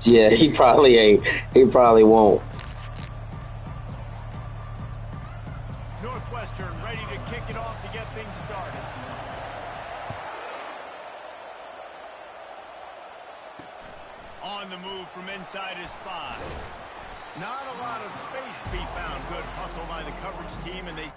Yeah, he probably ain't. He probably won't. Northwestern ready to kick it off to get things started. On the move from inside his 5. Not a lot of space to be found. Good hustle by the coverage team, and they...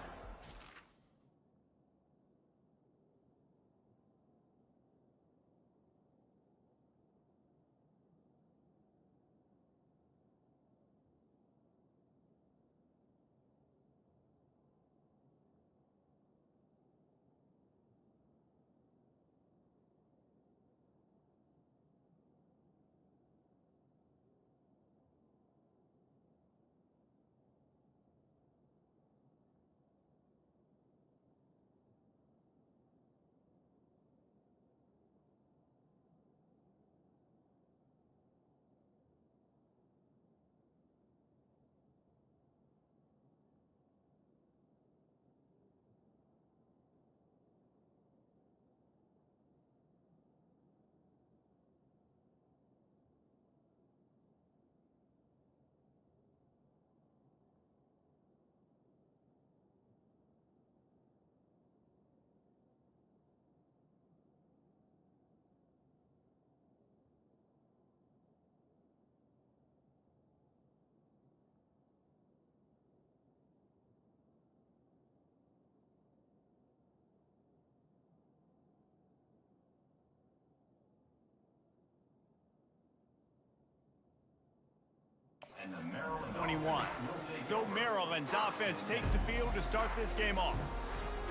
And the Maryland 21. So Maryland's offense takes the field to start this game off.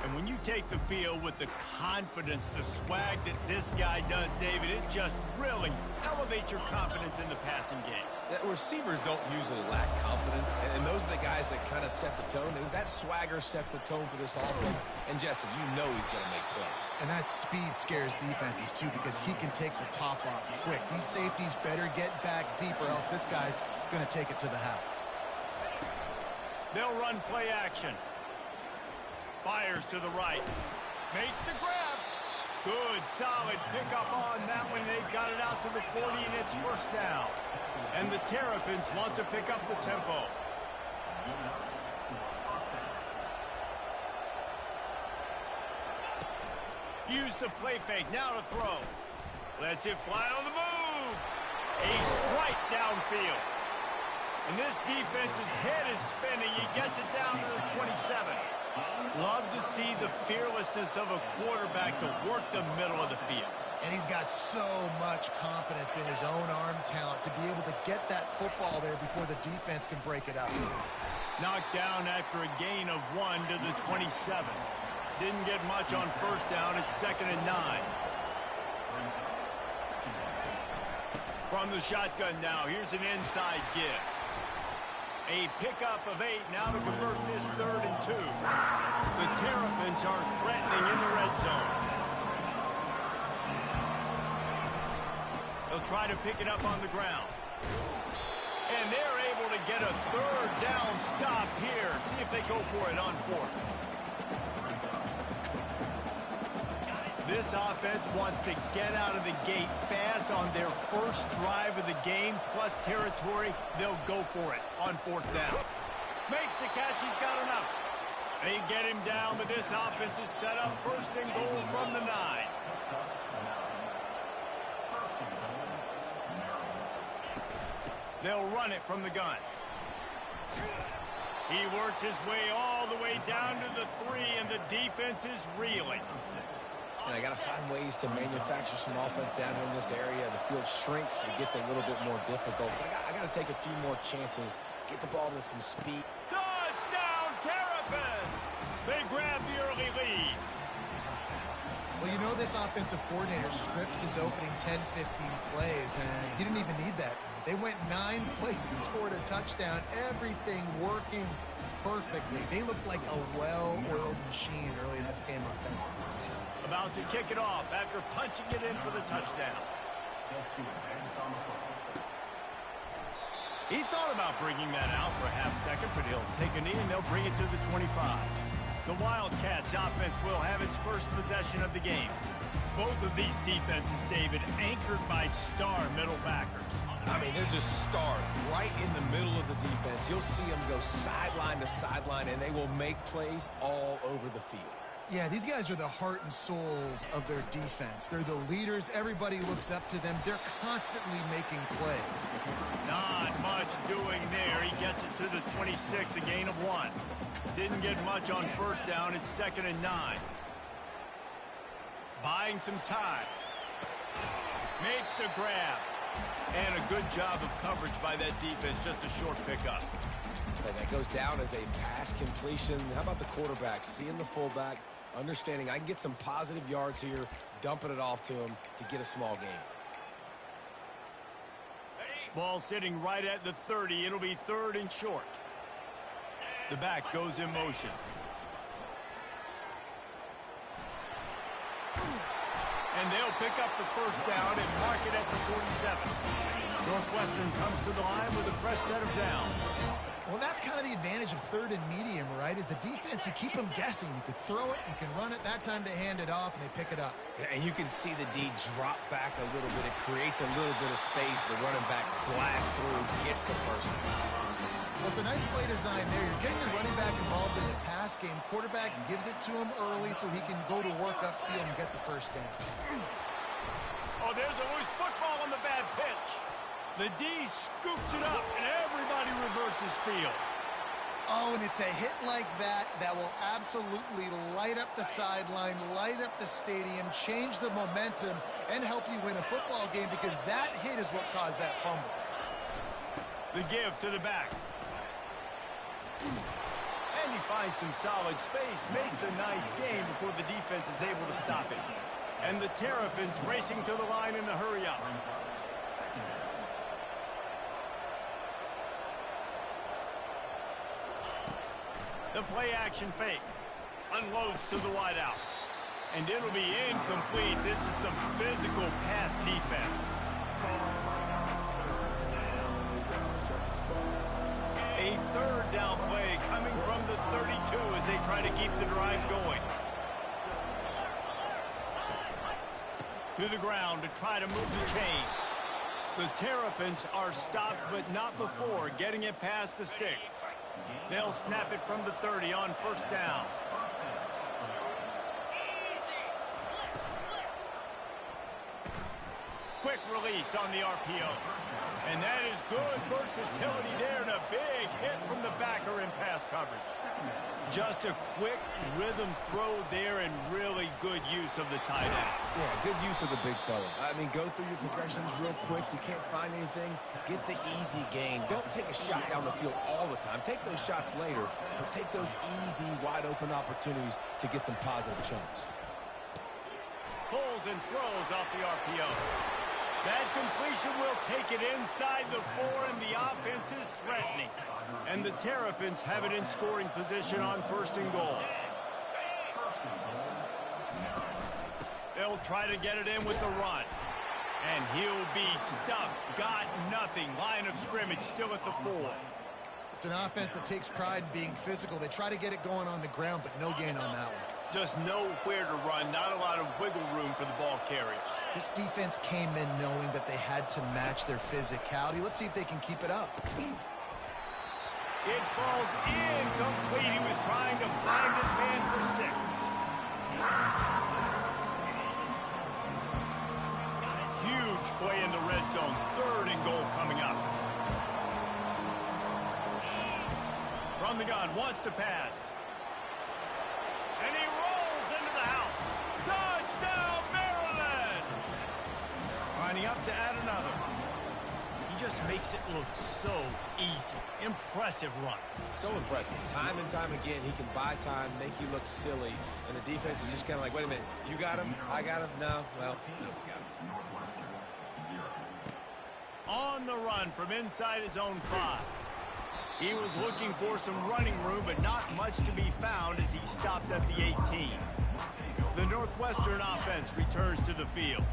And when you take the field with the confidence, the swag that this guy does, David, it just really elevates your confidence in the passing game. Receivers don't usually lack confidence, and those are the guys that kind of set the tone. That swagger sets the tone for this offense, and Jesse, you know he's going to make plays. And that speed scares defenses, too, because he can take the top off quick. These safeties better get back deep, or else this guy's going to take it to the house. They'll run play action. Fires to the right. Makes the grab. Good, solid pickup on that one. They got it out to the 40, and it's first down. And the Terrapins want to pick up the tempo. Use the play fake. Now to throw. Lets it fly on the move. A strike downfield. And this defense's head is spinning. He gets it down to the 27. Love to see the fearlessness of a quarterback to work the middle of the field. And he's got so much confidence in his own arm talent to be able to get that football there before the defense can break it up. Knocked down after a gain of 1 to the 27. Didn't get much on first down. It's 2nd and 9. From the shotgun now, here's an inside give. A pickup of 8 now to convert this 3rd and 2. The Terrapins are threatening in the red zone. They'll try to pick it up on the ground. And they're able to get a 3rd down stop here. See if they go for it on 4th. This offense wants to get out of the gate fast on their first drive of the game, plus territory. They'll go for it on 4th down. Makes the catch. He's got enough. They get him down, but this offense is set up 1st and goal from the 9. They'll run it from the gun. He works his way all the way down to the 3, and the defense is reeling. And I got to find ways to manufacture some offense down here in this area. The field shrinks. It gets a little bit more difficult. So I got to take a few more chances, get the ball to some speed. Touchdown, Terrapins! They grab the early lead. Well, you know this offensive coordinator scripts his opening 10, 15 plays, and he didn't even need that. They went 9 plays and scored a touchdown. Everything working perfectly. They looked like a well-oiled machine early in this game offensively. About to kick it off after punching it in for the touchdown. He thought about bringing that out for a half second, but he'll take a knee and they'll bring it to the 25. The Wildcats offense will have its first possession of the game. Both of these defenses, David, anchored by star middle backers. I mean, they're just stars right in the middle of the defense. You'll see them go sideline to sideline, and they will make plays all over the field. Yeah, these guys are the heart and souls of their defense. They're the leaders. Everybody looks up to them. They're constantly making plays. Not much doing there. He gets it to the 26, a gain of 1. Didn't get much on first down. It's 2nd and 9. Buying some time. Makes the grab. And a good job of coverage by that defense. Just a short pickup. And that goes down as a pass completion. How about the quarterback seeing the fullback, understanding I can get some positive yards here, dumping it off to him to get a small gain. Ball sitting right at the 30. It'll be 3rd and short. The back goes in motion. And they'll pick up the first down and mark it at the 47. Northwestern comes to the line with a fresh set of downs. Well, that's kind of the advantage of 3rd and medium, right? Is the defense, you keep them guessing. You could throw it, you can run it. That time they hand it off, and they pick it up. And you can see the D drop back a little bit. It creates a little bit of space. The running back blasts through, gets the first down. Well, it's a nice play design there. You're getting the running back involved in the pass game. Quarterback gives it to him early so he can go to work upfield and get the first down. Oh, there's a loose football on the bad pitch. The D scoops it up, and everybody reverses field. Oh, and it's a hit like that that will absolutely light up the sideline, light up the stadium, change the momentum, and help you win a football game because that hit is what caused that fumble. The give to the back. And he finds some solid space, makes a nice game before the defense is able to stop it. And the Terrapins racing to the line in a hurry up. The play action fake. Unloads to the wideout. And it'll be incomplete. This is some physical pass defense. A 3rd down play coming from the 32 as they try to keep the drive going. To the ground to try to move the chains. The Terrapins are stopped, but not before getting it past the sticks. They'll snap it from the 30 on 1st down. Quick release on the RPO. And that is good versatility there and a big hit from the backer in pass coverage. Just a quick rhythm throw there and really good use of the tight end. Yeah, good use of the big fella. I mean, go through your progressions real quick. You can't find anything. Get the easy gain. Don't take a shot down the field all the time. Take those shots later, but take those easy, wide-open opportunities to get some positive chunks. Pulls and throws off the RPO. That completion will take it inside the 4, and the offense is threatening. And the Terrapins have it in scoring position on 1st and goal. They'll try to get it in with the run. And he'll be stuck. Got nothing. Line of scrimmage still at the 4. It's an offense that takes pride in being physical. They try to get it going on the ground, but no gain on that one. Just nowhere to run. Not a lot of wiggle room for the ball carrier. This defense came in knowing that they had to match their physicality. Let's see if they can keep it up. It falls incomplete. He was trying to find his man for 6. Huge play in the red zone. 3rd and goal coming up. From the gun, wants to pass. And he rolls into the house. Touchdown, Maryland! Lining up to add another. He just makes it look so easy. Impressive run. So impressive. Time and time again, he can buy time, make you look silly, and the defense is just kind of like, wait a minute, you got him? I got him? No? Well, no, he's got him. On the run from inside his own 5. He was looking for some running room, but not much to be found as he stopped at the 18. The Northwestern offense returns to the field.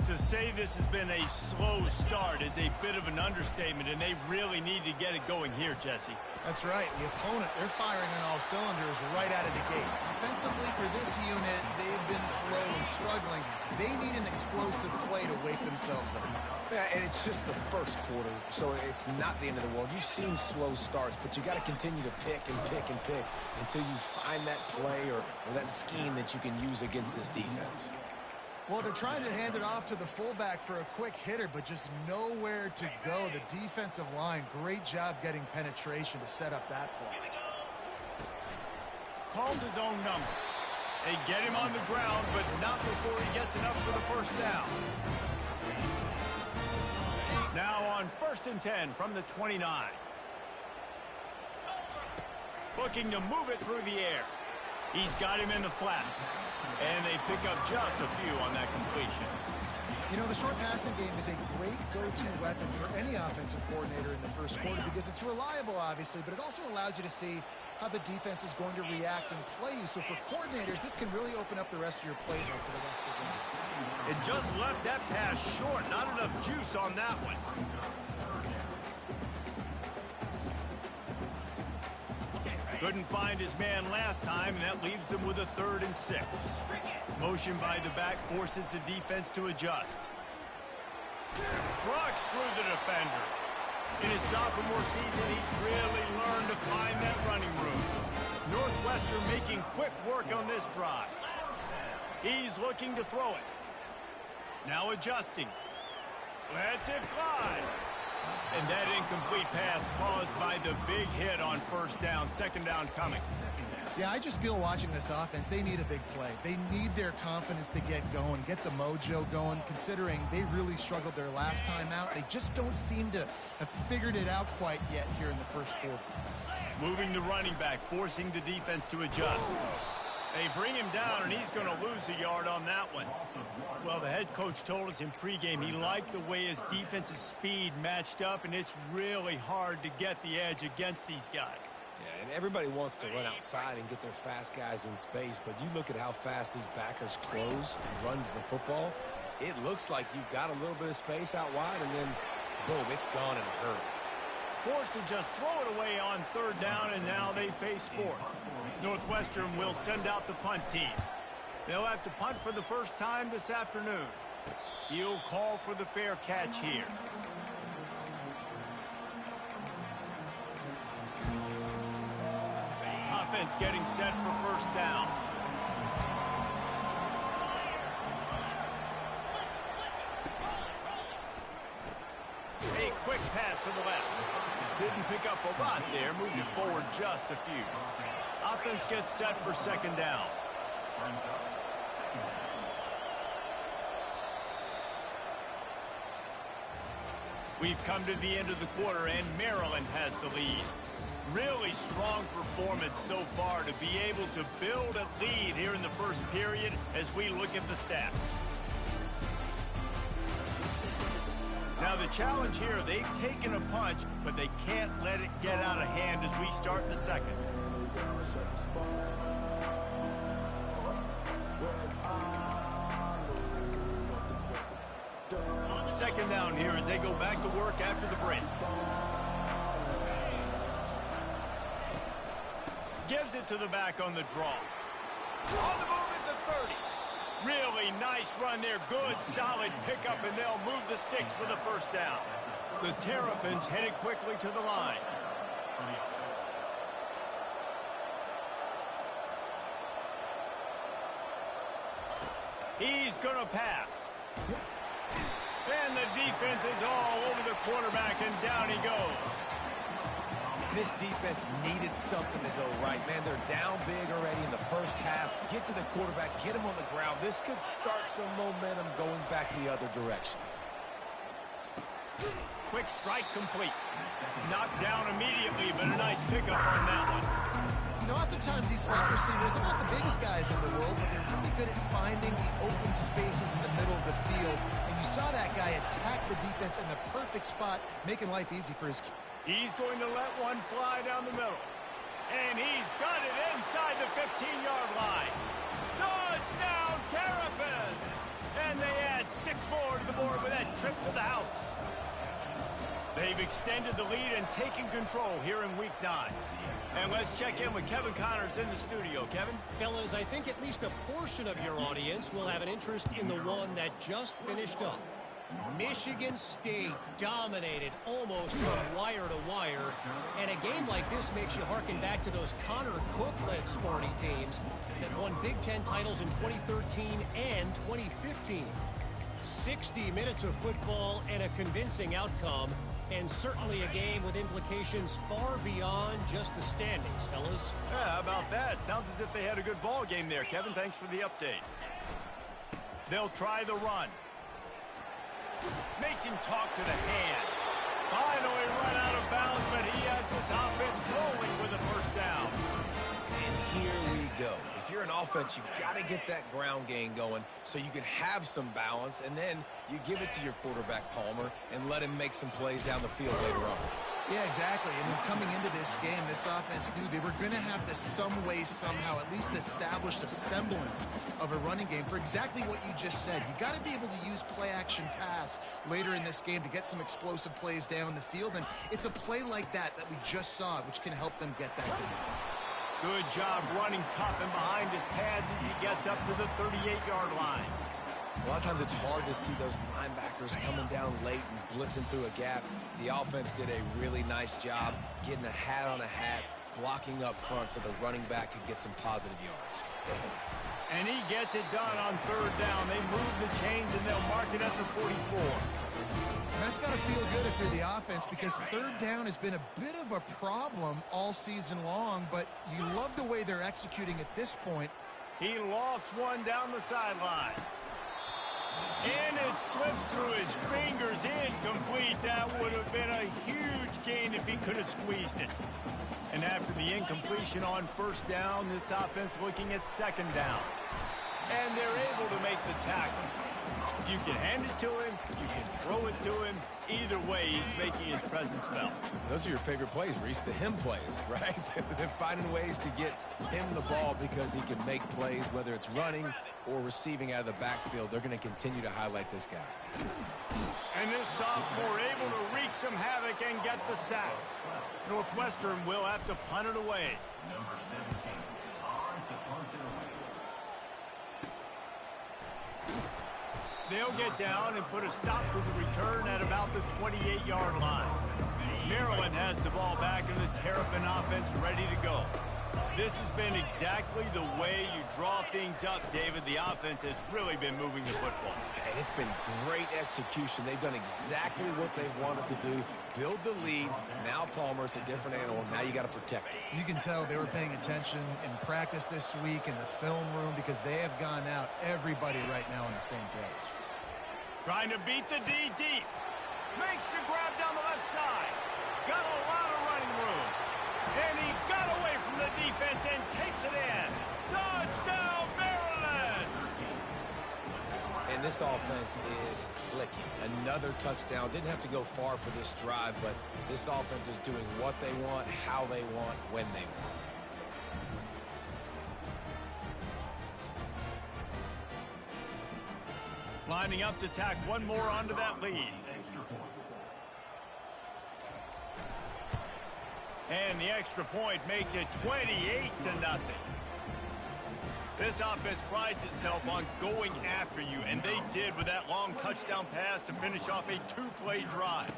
To say this has been a slow start is a bit of an understatement, and they really need to get it going here, Jesse. That's right. The opponent, they're firing on all cylinders right out of the gate. Offensively, for this unit, they've been slow and struggling. They need an explosive play to wake themselves up. Yeah, and it's just the first quarter, so it's not the end of the world. You've seen slow starts, but you got to continue to pick and pick and pick until you find that play or that scheme that you can use against this defense. Well, they're trying to hand it off to the fullback for a quick hitter, but just nowhere to go. The defensive line, great job getting penetration to set up that play. Calls his own number. They get him on the ground, but not before he gets enough for the first down. Now on 1st and 10 from the 29. Looking to move it through the air. He's got him in the flat. And they pick up just a few on that completion. You know, the short passing game is a great go-to weapon for any offensive coordinator in the first quarter because it's reliable, obviously, but it also allows you to see how the defense is going to react and play you. So for coordinators, this can really open up the rest of your playbook for the rest of the game. It just left that pass short. Not enough juice on that one. Couldn't find his man last time, and that leaves them with a 3rd and 6. Motion by the back forces the defense to adjust. Trucks through the defender. In his sophomore season, he's really learned to find that running room. Northwestern making quick work on this drive. He's looking to throw it. Now adjusting. Lets it fly. And that incomplete pass caused by the big hit on 1st down, 2nd down coming. Yeah, I just feel watching this offense, they need a big play. They need their confidence to get going, get the mojo going, considering they really struggled their last time out. They just don't seem to have figured it out quite yet here in the first quarter. Moving the running back, forcing the defense to adjust. They bring him down, and he's going to lose a yard on that one. Well, the head coach told us in pregame he liked the way his defensive speed matched up, and it's really hard to get the edge against these guys. Yeah, and everybody wants to run outside and get their fast guys in space, but you look at how fast these backers close and run to the football. It looks like you've got a little bit of space out wide, and then, boom, it's gone in a hurry. Forced to just throw it away on 3rd down, and now they face 4th. Northwestern will send out the punt team. They'll have to punt for the first time this afternoon. He'll call for the fair catch here. Offense getting set for 1st down. A quick pass to the left. Didn't pick up a lot there, moved it forward just a few. Offense gets set for 2nd down. We've come to the end of the quarter, and Maryland has the lead. Really strong performance so far to be able to build a lead here in the first period as we look at the stats. Now the challenge here, they've taken a punch, but they can't let it get out of hand as we start the second. 2nd down here as they go back to work after the break. Gives it to the back on the draw. On the move at the 30. Really nice run there. Good, solid pickup, and they'll move the sticks for the 1st down. The Terrapins headed quickly to the line. He's going to pass. And the defense is all over the quarterback, and down he goes. This defense needed something to go right, man. They're down big already in the first half. Get to the quarterback, get him on the ground. This could start some momentum going back the other direction. Quick strike complete. Knocked down immediately, but a nice pickup on that one. You know, oftentimes these slot receivers, they're not the biggest guys in the world, but they're really good at finding the open spaces in the middle of the field. And you saw that guy attack the defense in the perfect spot, making life easy for his kid. He's going to let one fly down the middle. And he's got it inside the 15-yard line. Touchdown, Terrapins! And And they add 6 more to the board with that trip to the house. They've extended the lead and taken control here in Week 9. And let's check in with Kevin Connors in the studio. Kevin? Fellas, I think at least a portion of your audience will have an interest in the one that just finished up. Michigan State dominated almost from wire to wire. And a game like this makes you harken back to those Connor Cook-led sporty teams that won Big Ten titles in 2013 and 2015. 60 minutes of football and a convincing outcome. And certainly a game with implications far beyond just the standings, fellas. Yeah, how about that? Sounds as if they had a good ball game there, Kevin. Thanks for the update. They'll try the run. Makes him talk to the hand. Finally run out of bounds, but he has this offense rolling with a first down. And here we go. If you're an offense, you've got to get that ground game going so you can have some balance, and then you give it to your quarterback, Palmer, and let him make some plays down the field later on. Yeah, exactly. And then coming into this game, this offense knew they were going to have to some way, somehow, at least establish a semblance of a running game for exactly what you just said. You got to be able to use play-action pass later in this game to get some explosive plays down the field. And it's a play like that we just saw, which can help them get that game. Good job running tough and behind his pads as he gets up to the 38-yard line. A lot of times it's hard to see those linebackers coming down late and blitzing through a gap. The offense did a really nice job getting a hat on a hat, blocking up front so the running back could get some positive yards. And he gets it done on third down. They move the chains and they'll mark it at the 44. And that's got to feel good if you're the offense, because third down has been a bit of a problem all season long, but you love the way they're executing at this point. He lofts one down the sideline. And it slips through his fingers, incomplete. That would have been a huge gain if he could have squeezed it. And after the incompletion on first down, this offense looking at second down. And they're able to make the tackle. You can hand it to him, you can throw it to him. Either way, he's making his presence felt. Those are your favorite plays, Reese, the him plays, right? They're finding ways to get him the ball because he can make plays, whether it's running or receiving out of the backfield. They're going to continue to highlight this guy. And this sophomore able to wreak some havoc and get the sack. Northwestern will have to punt it away. They'll get down and put a stop to the return at about the 28-yard line. Maryland has the ball back and the Terrapin offense ready to go. This has been exactly the way you draw things up, David. The offense has really been moving the football. And it's been great execution. They've done exactly what they've wanted to do. Build the lead. Now Palmer's a different animal. Now you got to protect it. You can tell they were paying attention in practice this week in the film room, because they have gone out, everybody right now on the same page. Trying to beat the D deep. Makes the grab down the left side. Got a lot of running room. And he got away from the defense and takes it in. Touchdown, Maryland! And this offense is clicking. Another touchdown. Didn't have to go far for this drive, but this offense is doing what they want, how they want, when they want. Lining up to tack one more onto that lead. And the extra point makes it 28-0. This offense prides itself on going after you, and they did with that long touchdown pass to finish off a two-play drive.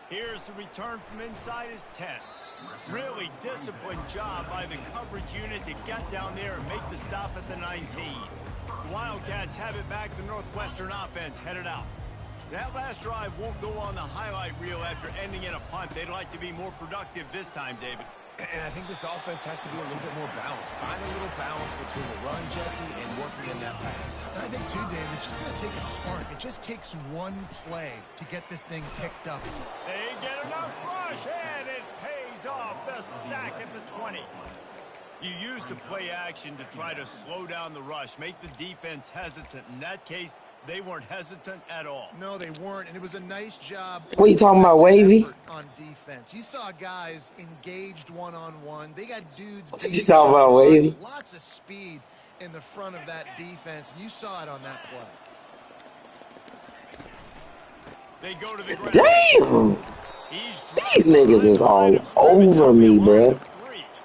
Here's the return from inside his 10. Really disciplined job by the coverage unit to get down there and make the stop at the 19. The Wildcats have it back. The Northwestern offense headed out. That last drive won't go on the highlight reel after ending in a punt. They'd like to be more productive this time, David. And I think this offense has to be a little bit more balanced. Find a little balance between the run, Jesse, and working in that pass. And I think, too, Dave, it's just going to take a spark. It just takes one play to get this thing picked up. They get enough rush, and it pays off. The sack at the 20. You use the play action to try to slow down the rush, make the defense hesitant. In that case, they weren't hesitant at all. No, they weren't, and it was a nice job. What are you talking about, Wavy? On defense. You saw guys engaged one-on-one. They got dudes. What you talking about, Wavy? Lots of speed in the front of that defense, and you saw it on that play. They go to the ground. Damn. He's These niggas is all over me, bruh.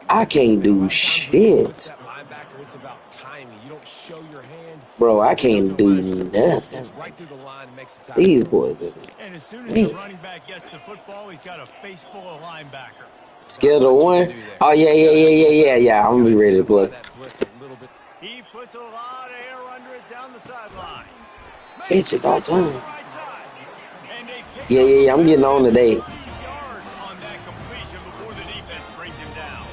I can't do shit. It's about timing. You don't show your hand. Bro, I can't do nothing. It's right through the line and makes the tackle. These boys is And as soon as the running back gets the football, he's got a face full of linebacker. scared of one. Oh yeah. I'm gonna be ready to play. He puts a lot of air under it down the sideline. It's about time. Yeah. I'm getting on today. Yards on that completion before the defense brings him down.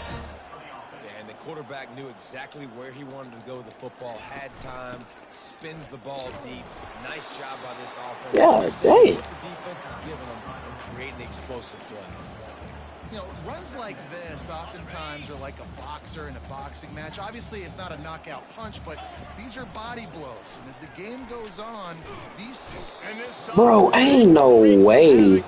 Yeah, and the quarterback knew exactly where he wanted to go with the football. Had time, spins the ball deep. Nice job by this offense. Yeah, dang. What the defense is giving them and creating explosive play. You know, runs like this oftentimes are like a boxer in a boxing match. Obviously, it's not a knockout punch, but these are body blows. And as the game goes on, these... Bro, ain't no way. You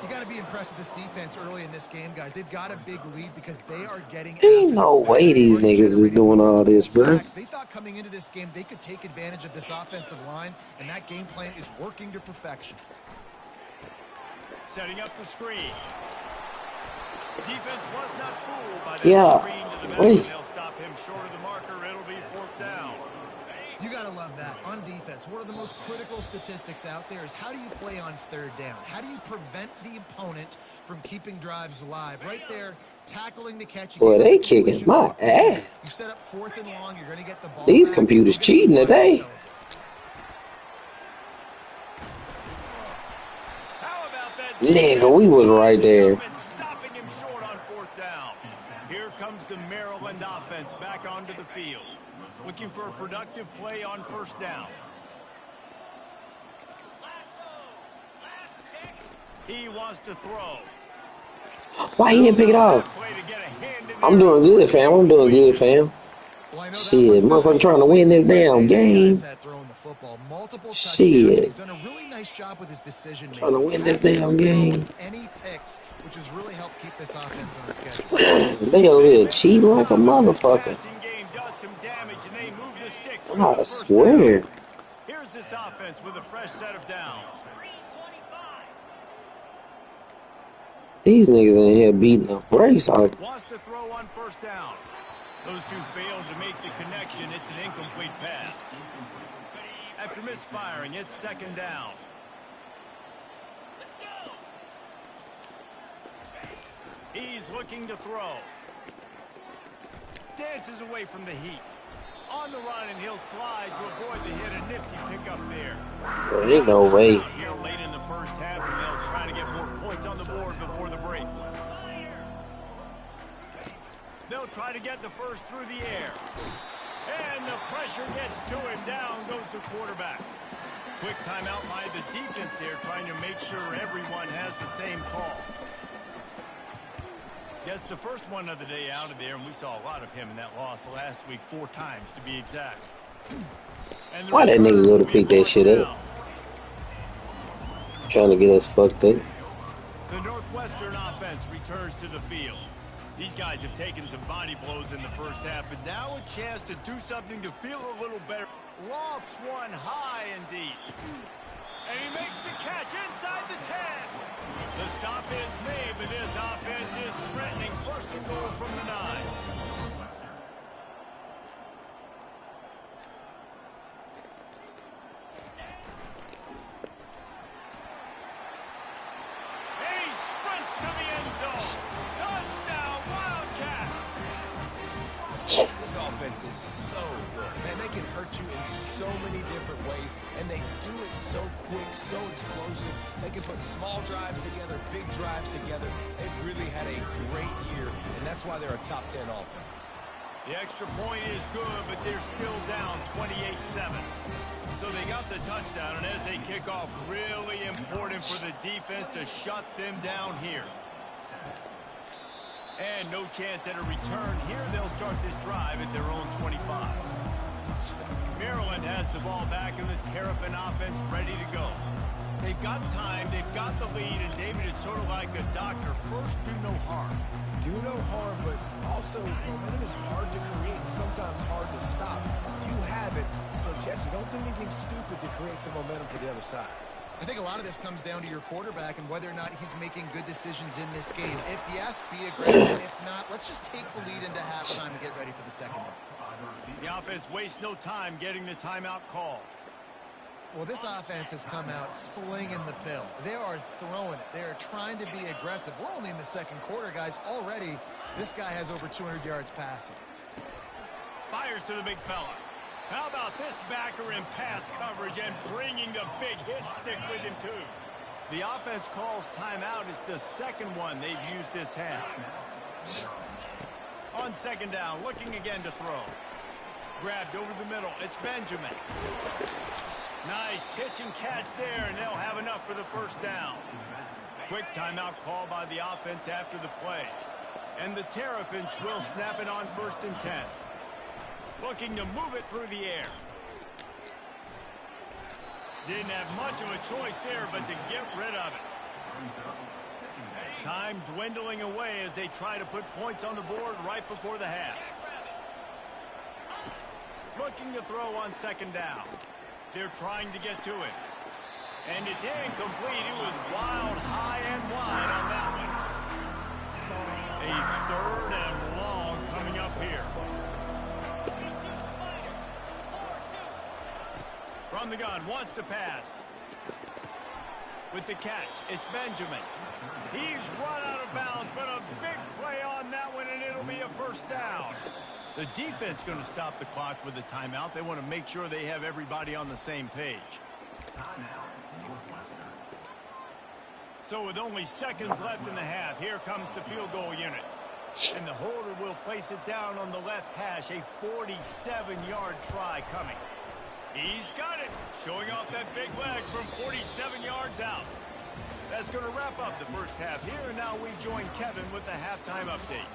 got to be impressed with this defense early in this game, guys. They've got a big lead because they are getting... Ain't no way these niggas is doing all this, bro. They thought coming into this game they could take advantage of this offensive line, and that game plan is working to perfection. Setting up the screen. Defense was not fooled by that screen to the middle. They'll stop him short of the marker. It'll be fourth down. You got to love that. On defense, one of the most critical statistics out there is how do you play on third down? How do you prevent the opponent from keeping drives alive? Right there, tackling the catch. Boy, they kicking my ass. You set up fourth and long. You're going to get the ball. These computers cheating today. Nigga, we was right there. Stopping him short on fourth down. Here comes the Maryland offense back onto the field. Looking for a productive play on first down. He wants to throw. Why he didn't pick it off? I'm doing good, fam. Shit, motherfucker trying to win this damn game. Shit. He's done a really nice job with his decision making. Trying to win this damn game. Any picks, which has really helped keep this offense on schedule. They over here cheating like a motherfucker. I swear. Here's this offense with a fresh set of downs. These niggas in here beating the brakes off. Wants to throw on first down. Those two failed to make the connection. It's an incomplete pass. After misfiring, it's second down. He's looking to throw. Dances away from the heat. On the run, and he'll slide to avoid the hit. A nifty pickup there. There ain't no way. Here late in the first half, and they'll try to get more points on the board before the break. They'll try to get the first through the air. And the pressure gets to him. Down goes the quarterback. Quick timeout by the defense there, trying to make sure everyone has the same call. Gets the first one of the day out of there, and we saw a lot of him in that loss last week, 4 times to be exact. Why that nigga go to pick that shit up? Trying to get us fucked up. The Northwestern offense returns to the field. These guys have taken some body blows in the first half, but now a chance to do something to feel a little better. Lofts one high and deep. And he makes the catch inside the 10. The stop is made, but this offense is threatening first and goal from the 9. And he sprints to the end zone. Touchdown, Wildcats. This offense is so good. Man, they can hurt you in so many different ways, and they do it so quick, so explosive. They can put small drives together, big drives together. They've really had a great year, and that's why they're a top 10 offense. The extra point is good, but they're still down 28-7. So they got the touchdown, and as they kick off, really important for the defense to shut them down here. And no chance at a return here. They'll start this drive at their own 25. Maryland has the ball back, and the Terrapin offense ready to go. They've got time, they've got the lead, and David, it's sort of like a doctor. First, do no harm. Do no harm, but also momentum is hard to create and sometimes hard to stop. You have it, so Jesse, don't do anything stupid to create some momentum for the other side. I think a lot of this comes down to your quarterback and whether or not he's making good decisions in this game. If yes, be aggressive. If not, let's just take the lead into halftime and get ready for the second half. The offense wastes no time getting the timeout call. Well, this offense has come out slinging the pill. They are throwing it. They are trying to be aggressive. We're only in the second quarter, guys. Already, this guy has over 200 yards passing. Fires to the big fella. How about this backer in pass coverage and bringing the big hit stick with him, too? The offense calls timeout. It's the second one they've used this half. On second down, looking again to throw. Grabbed over the middle. It's Benjamin. Nice pitch and catch there, and they'll have enough for the first down. Quick timeout call by the offense after the play. And the Terrapins will snap it on 1st and 10. Looking to move it through the air. Didn't have much of a choice there, but to get rid of it. Time dwindling away as they try to put points on the board right before the half. Looking to throw on second down. They're trying to get to it. And it's incomplete. It was wild, high, and wide on that one. A 3rd and long coming up here. From the gun, wants to pass. With the catch, it's Benjamin. He's run out of bounds, but a big play on that one, and it'll be a first down. The defense going to stop the clock with a timeout. They want to make sure they have everybody on the same page. So with only seconds left in the half, here comes the field goal unit. And the holder will place it down on the left hash. A 47-yard try coming. He's got it. Showing off that big leg from 47 yards out. That's going to wrap up the first half here. And now we join Kevin with the halftime update.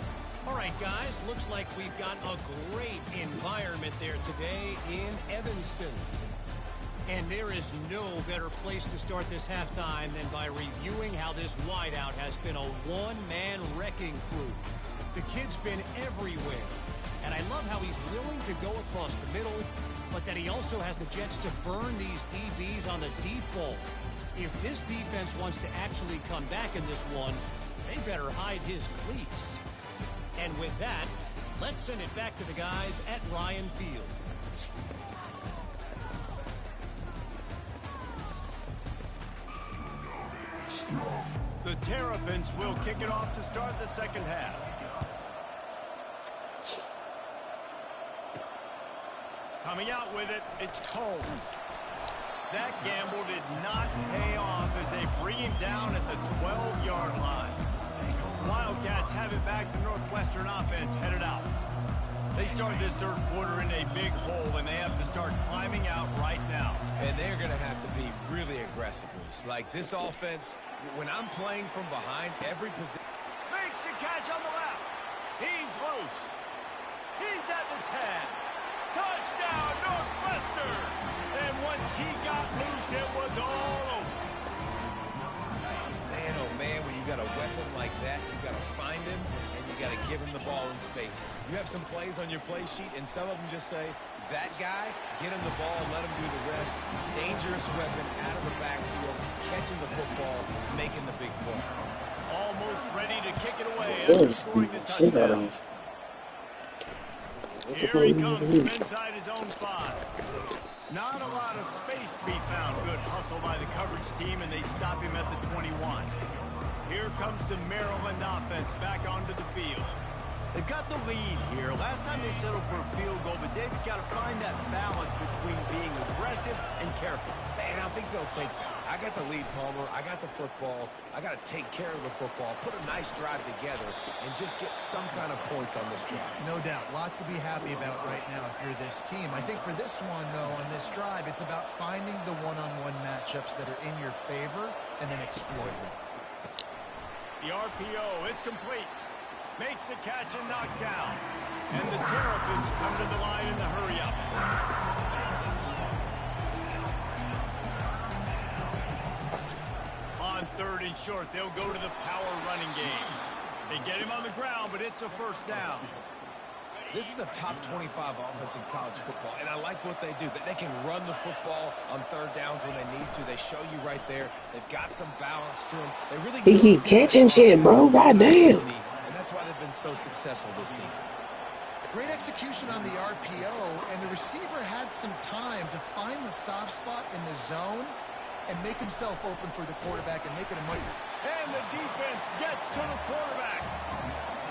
All right, guys, looks like we've got a great environment there today in Evanston. And there is no better place to start this halftime than by reviewing how this wideout has been a one-man wrecking crew. The kid's been everywhere. And I love how he's willing to go across the middle, but that he also has the jets to burn these DBs on the deep ball. If this defense wants to actually come back in this one, they better hide his cleats. And with that, let's send it back to the guys at Ryan Field. The Terrapins will kick it off to start the second half. Coming out with it, it's Holmes. That gamble did not pay off as they bring him down at the 12-yard line. Wildcats have it back. The Northwestern offense headed out. They started this third quarter in a big hole, and they have to start climbing out right now. And they're going to have to be really aggressive. Like this offense, when I'm playing from behind, every position. Makes the catch on the left. He's loose. He's at the 10. Touchdown, Northwestern! And once he got loose, it was all over. Man, oh man, when you got a weapon like that, you got to find him, and you got to give him the ball in space. You have some plays on your play sheet, and some of them just say, that guy, get him the ball, let him do the rest. Dangerous weapon out of the backfield, catching the football, making the big play. Almost ready to kick it away after scoring the touchdown. Here he comes from inside his own 5. Not a lot of space to be found. Good hustle by the coverage team, and they stop him at the 21. Here comes the Maryland offense back onto the field. They've got the lead here. Last time they settled for a field goal, but they've got to find that balance between being aggressive and careful. And I think they'll take that. I got the lead, Palmer. I got the football. I got to take care of the football, put a nice drive together, and just get some kind of points on this drive. No doubt. Lots to be happy about right now if you're this team. I think for this one, though, on this drive, it's about finding the one-on-one matchups that are in your favor and then exploiting them. The RPO, it's complete. Makes the catch and knocked down. And the Terrapins come to the line in the hurry-up. On 3rd and short, they'll go to the power running games. They get him on the ground, but it's a first down. This is a top 25 offense in college football, and I like what they do. They can run the football on third downs when they need to. They show you right there. They've got some balance to them. They really He keep catching shit, bro. Goddamn. And that's why they've been so successful this season. Great execution on the RPO, and the receiver had some time to find the soft spot in the zone and make himself open for the quarterback and make it a money. And the defense gets to the quarterback.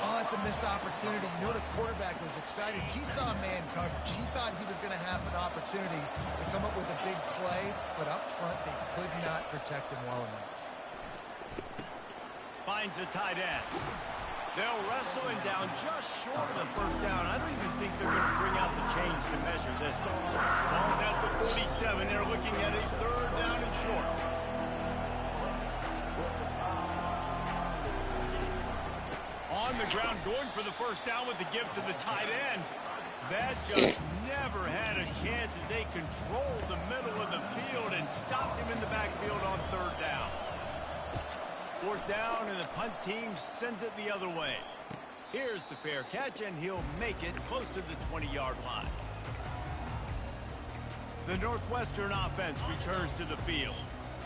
Oh, it's a missed opportunity. You know the quarterback was excited. He saw man coverage. He thought he was going to have an opportunity to come up with a big play, but up front they could not protect him well enough. Finds the tight end. They'll wrestle him down just short of the first down. I don't even think they're going to bring out the chains to measure this one. Ball's at the 47. They're looking at a third down and short. On the ground, going for the first down with the give to the tight end. That just never had a chance as they controlled the middle of the field and stopped him in the backfield on third down. Fourth down, and the punt team sends it the other way. Here's the fair catch, and he'll make it close to the 20-yard line. The Northwestern offense returns to the field.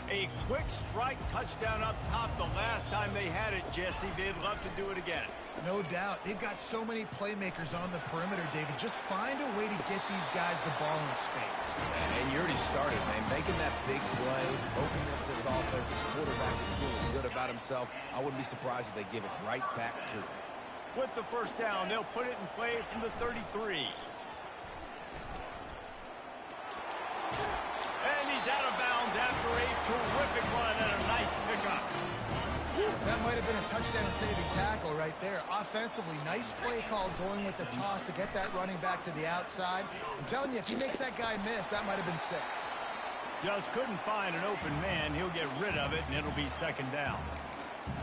A quick strike touchdown up top the last time they had it, Jesse. They'd love to do it again. No doubt. They've got so many playmakers on the perimeter, David. Just find a way to get these guys the ball in space. And you already started, man. Making that big play, opening up this offense. This quarterback is feeling good about himself. I wouldn't be surprised if they give it right back to him. With the first down, they'll put it in play from the 33. And he's out of bounds after a terrific run and a nice pickup. That might have been a touchdown-saving tackle right there. Offensively, nice play call going with the toss to get that running back to the outside. I'm telling you, if he makes that guy miss, that might have been 6. Just couldn't find an open man. He'll get rid of it, and it'll be second down.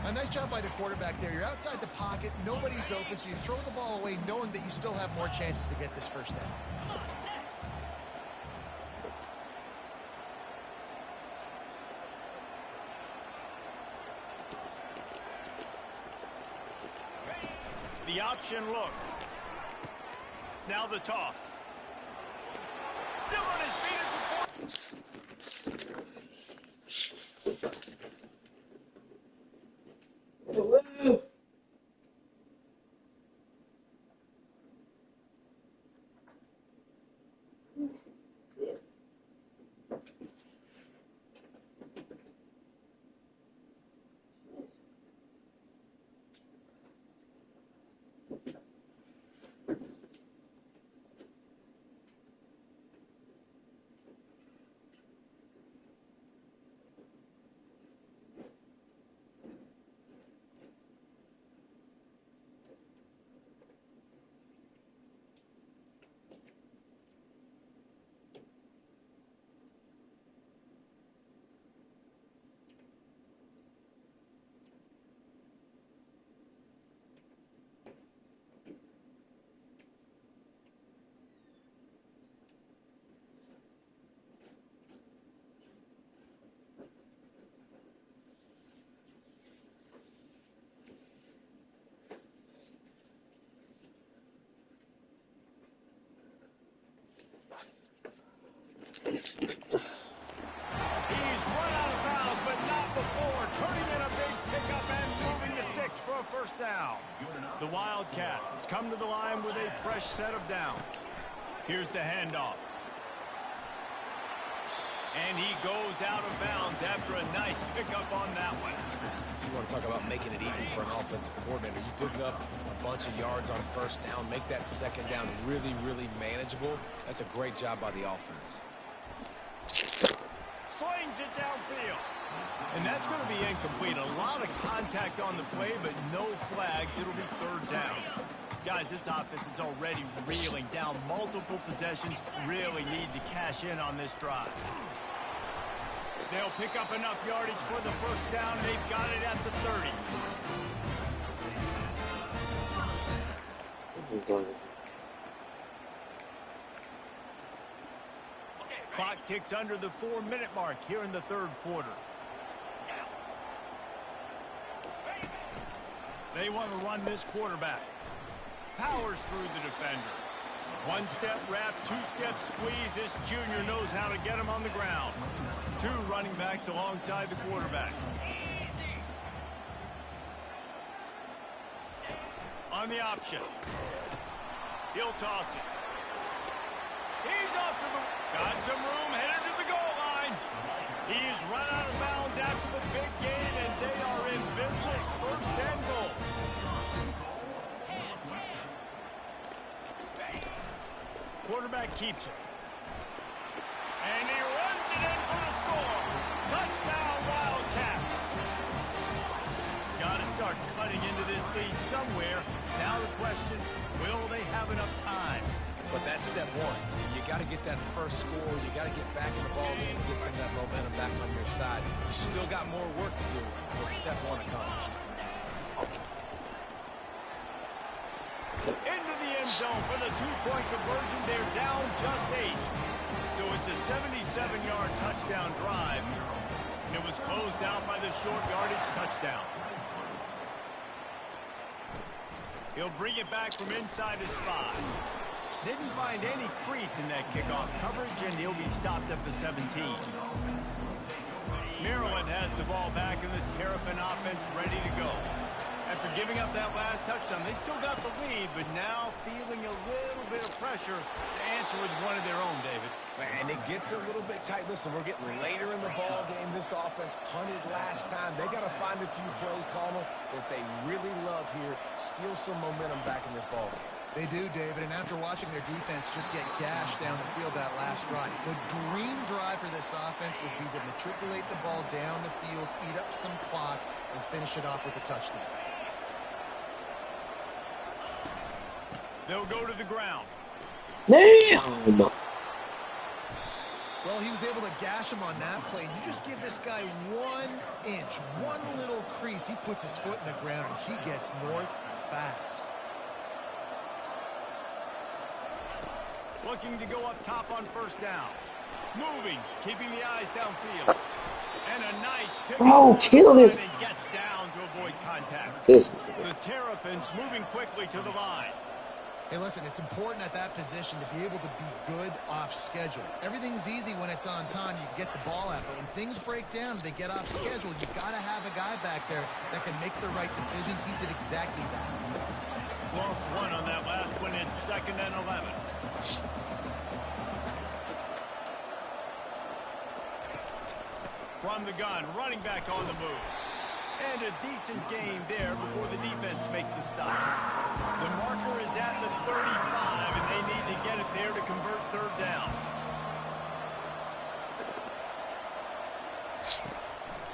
A nice job by the quarterback there. You're outside the pocket, nobody's open, so you throw the ball away knowing that you still have more chances to get this first down. The option look. Now the toss. Still on his feet at the 4. He's run out of bounds, but not before. Turning in a big pickup and moving the sticks for a first down. The Wildcats come to the line with a fresh set of downs. Here's the handoff. And he goes out of bounds after a nice pickup on that one. You want to talk about making it easy for an offensive coordinator. You put up a bunch of yards on first down, make that second down really, really manageable. That's a great job by the offense. Slings it downfield. And that's going to be incomplete. A lot of contact on the play, but no flags. It'll be third down. Guys, this offense is already reeling down. Multiple possessions, really need to cash in on this drive. They'll pick up enough yardage for the first down. They've got it at the 30. Clock ticks under the 4-minute mark here in the third quarter. They want to run this quarterback. powers through the defender. One-step wrap, two-step squeeze. This junior knows how to get him on the ground. Two running backs alongside the quarterback. On the option. He'll toss it. He's off to the... Got some room, headed to the goal line. He's run out of bounds after the big gain, and they are in business. First and goal. Quarterback keeps it. And he runs it in for the score. Touchdown, Wildcats. Got to start cutting into this lead somewhere. Now the question, will they have enough time? But that's step one. You got to get that first score. You got to get back in the ball game and get some of that momentum back on your side. Still got more work to do, but step one accomplished. Into the end zone for the two-point conversion. They're down just 8. So it's a 77-yard touchdown drive. And it was closed out by the short yardage touchdown. He'll bring it back from inside his 5. Didn't find any crease in that kickoff coverage, and he'll be stopped at the 17. Maryland has the ball back, and the Terrapin offense ready to go. After giving up that last touchdown, they still got the lead, but now feeling a little bit of pressure to answer with one of their own, David. And it gets a little bit tight. Listen, we're getting later in the ball game. This offense punted last time. They got to find a few plays, Palmer, that they really love here. Steal some momentum back in this ball game. They do, David, and after watching their defense just get gashed down the field that last run, the dream drive for this offense would be to matriculate the ball down the field, eat up some clock, and finish it off with a touchdown. They'll go to the ground. Damn! Well, he was able to gash him on that play. You just give this guy 1 inch, one little crease, he puts his foot in the ground, and he gets north fast. Looking to go up top on first down. Moving, keeping the eyes downfield. And a nice pick. Bro, kill this. And gets down to avoid contact. This. The Terrapins moving quickly to the line. Hey, listen, it's important at that position to be able to be good off schedule. Everything's easy when it's on time. You get the ball out, but when things break down, they get off schedule. You've got to have a guy back there that can make the right decisions. He did exactly that. Lost one on that last one. It's 2nd and 11. From the gun, running back on the move. And a decent gain there before the defense makes the stop. The marker is at the 35, and they need to get it there to convert third down.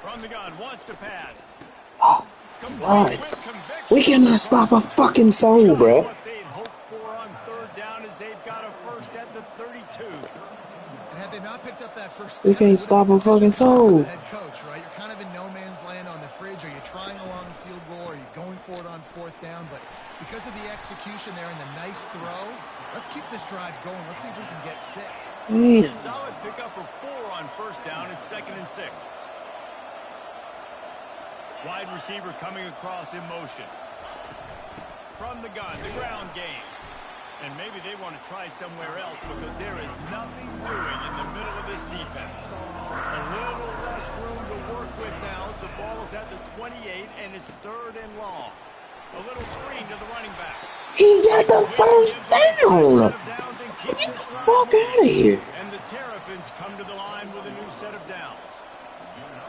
From the gun, wants to pass. God. We cannot stop a fucking soul, bruh. What they'd hoped for on third down is they've got a first at the 32. And had they not picked up that first We down, can't stop a fucking soul. head coach, right? You're kind of in no man's land on the fridge. Are you trying a long field goal? Are you going for it on 4th down? But because of the execution there and the nice throw, let's keep this drive going. Let's see if we can get 6. Solid pickup of 4 on first down. It's 2nd and 6. Wide receiver coming across in motion. From the gun, the ground game. And maybe they want to try somewhere else because there is nothing doing in the middle of this defense. A little less room to work with now as the ball is at the 28 and it's 3rd and long. A little screen to the running back. He got the first down. Get the fuck out of here. And the Terrapins come to the line with a new set of downs.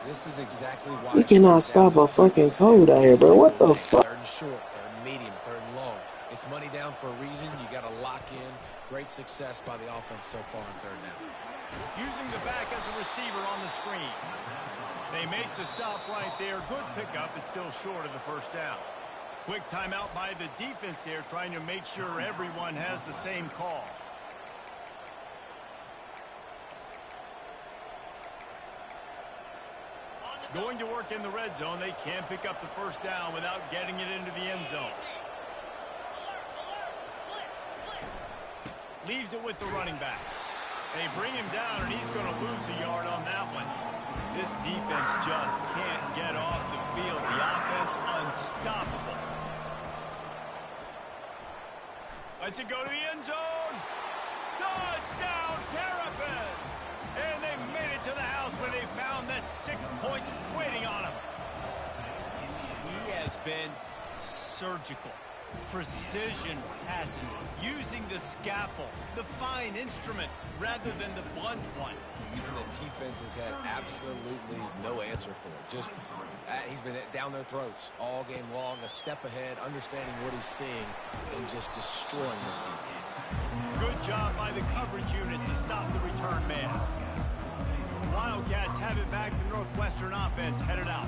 This is exactly why We cannot stop a fucking code out here, bro. What the fuck? 3rd and short, 3rd and medium, 3rd and long. It's money down for a reason. You got to lock in. Great success by the offense so far on 3rd down. Using the back as a receiver on the screen. They make the stop right there. Good pickup. It's still short of the first down. Quick timeout by the defense there, trying to make sure everyone has the same call. Going to work in the red zone. They can't pick up the first down without getting it into the end zone. Leaves it with the running back. They bring him down, and he's going to lose a yard on that one. This defense just can't get off the field. The offense unstoppable. Lets it go to the end zone. Touchdown, Terrapins! And they made it to the house when they found that 6 points waiting on him. He has been surgical. Precision passes, using the scalpel, the fine instrument, rather than the blunt one. Even the defense has had absolutely no answer for it. Just, he's been down their throats all game long, a step ahead, understanding what he's seeing, and just destroying this defense. Good job by the coverage unit to stop the return man. Wildcats have it back. The Northwestern offense headed out.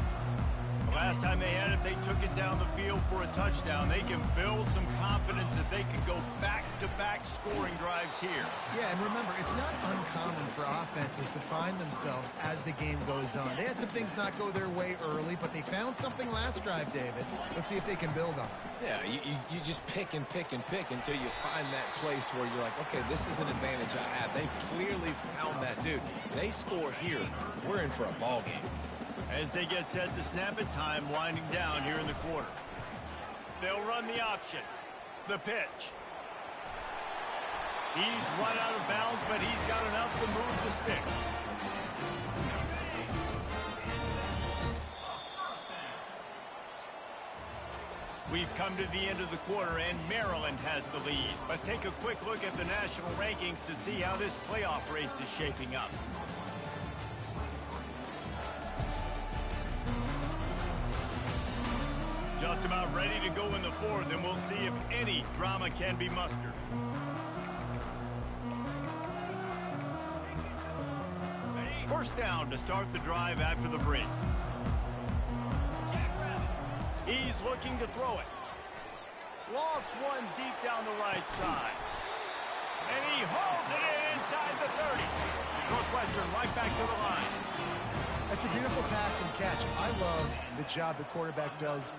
The last time they had it, they took it down the field for a touchdown. They can build some confidence that they can go back-to-back scoring drives here. Yeah, and remember, it's not uncommon for offenses to find themselves as the game goes on. They had some things not go their way early, but they found something last drive, David. Let's see if they can build on it. Yeah, you just pick and pick and pick until you find that place where you're like, okay, this is an advantage I have. They clearly found that, dude. They score here, we're in for a ball game. As they get set to snap it, time winding down here in the quarter. They'll run the option. The pitch. He's run out of bounds, but he's got enough to move the sticks. We've come to the end of the quarter, and Maryland has the lead. Let's take a quick look at the national rankings to see how this playoff race is shaping up. Just about ready to go in the fourth, and we'll see if any drama can be mustered. First down to start the drive after the break. He's looking to throw it. Lost one deep down the right side. And he hauls it in inside the 30. Northwestern right back to the line. That's a beautiful pass and catch. I love the job the quarterback does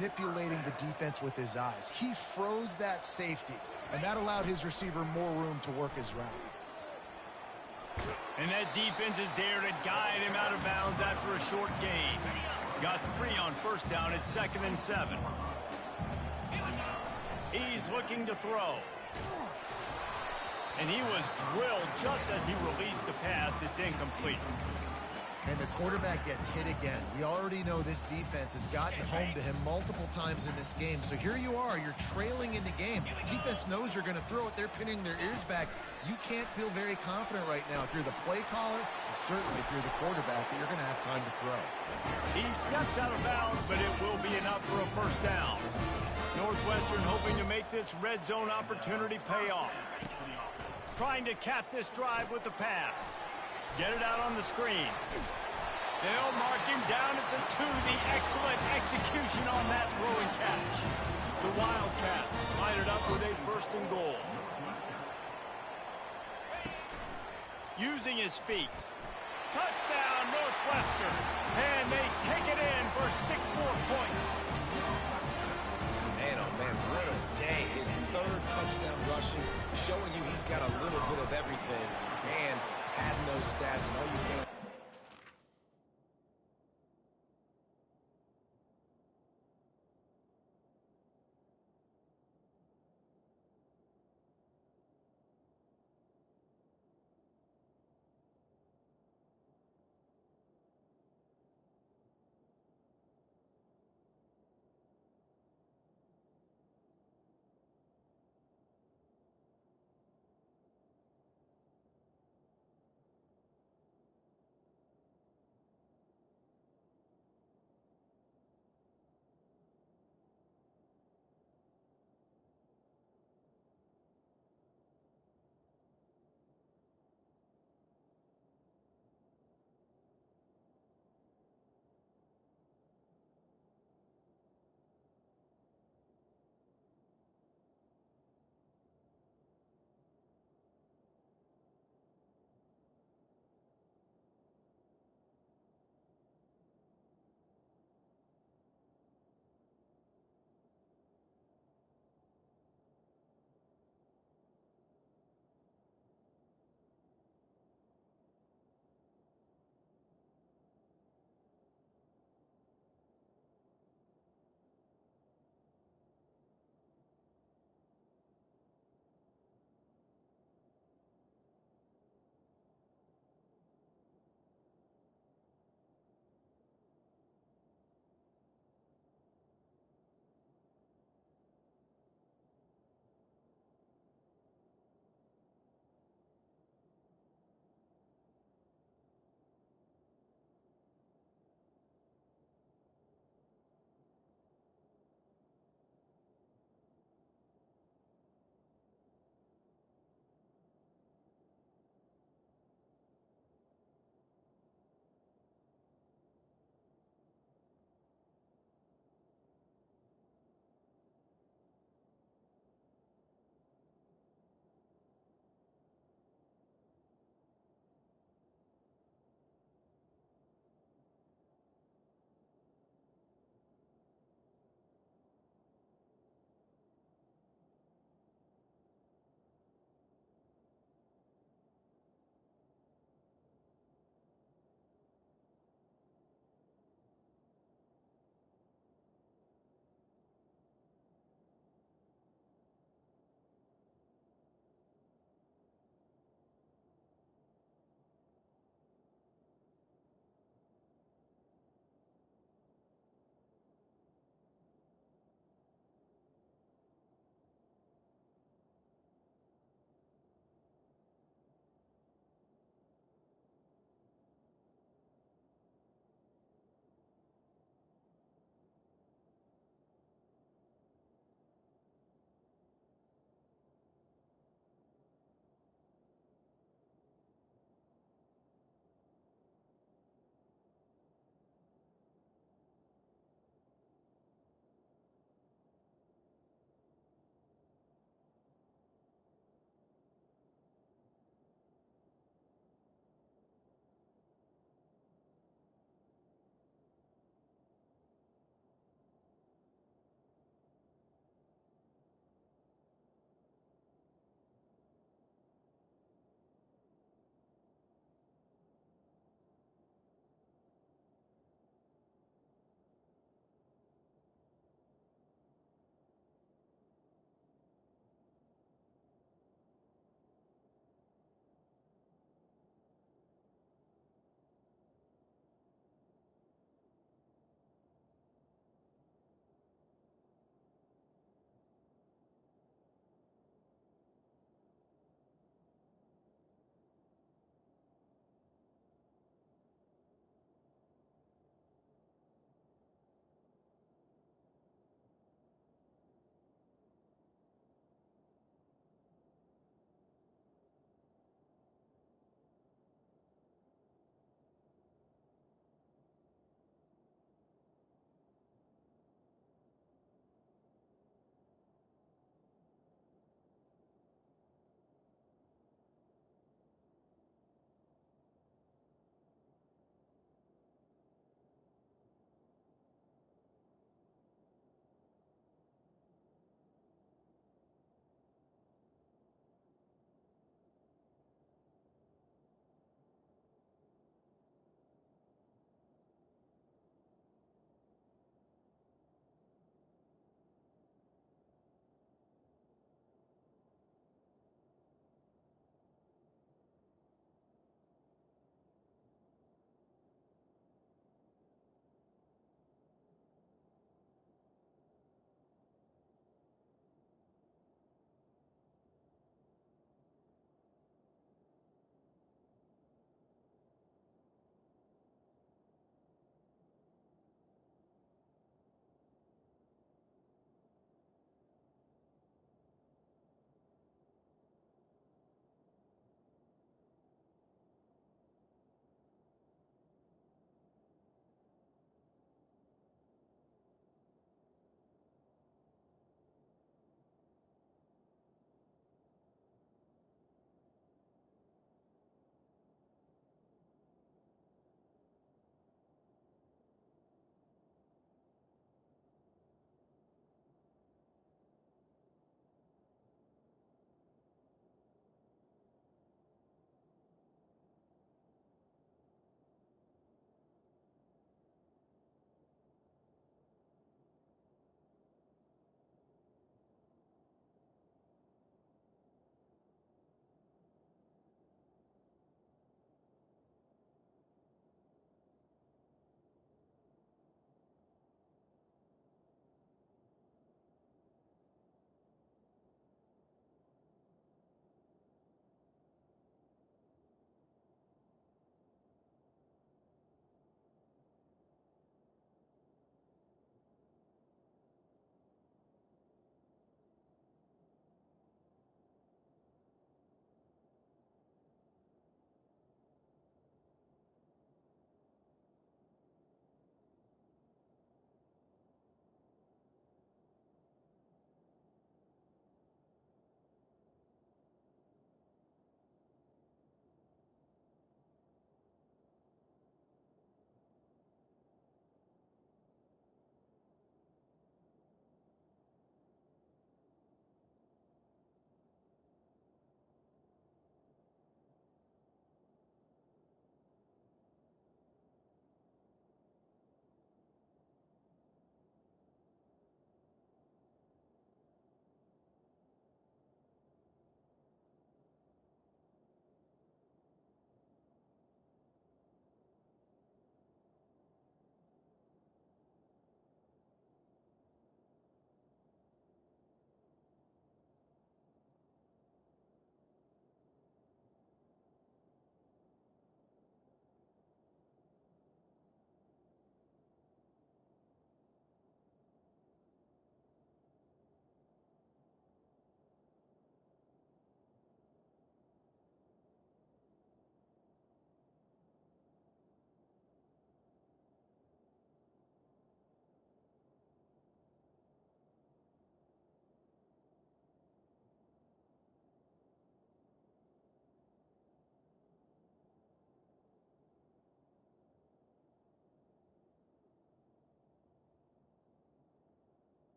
manipulating the defense with his eyes. He froze that safety, and that allowed his receiver more room to work his route. And that defense is there to guide him out of bounds after a short gain. Got 3 on first down at 2nd and 7. He's looking to throw. And he was drilled just as he released the pass. It's incomplete. And the quarterback gets hit again. We already know this defense has gotten home to him multiple times in this game. So here you are, you're trailing in the game. Defense knows you're going to throw it. They're pinning their ears back. You can't feel very confident right now through the play caller and certainly through the quarterback that you're going to have time to throw. He steps out of bounds, but it will be enough for a first down. Northwestern hoping to make this red zone opportunity pay off. Trying to cap this drive with the pass. Get it out on the screen. They'll mark him down at the 2. The excellent execution on that throw and catch. The Wildcats line it up with a 1st and goal. Using his feet. Touchdown, Northwestern. And they take it in for 6 more points. Man, oh man, what a day. His 3rd touchdown rushing, showing you he's got a little bit of everything. And adding those stats and all you fans.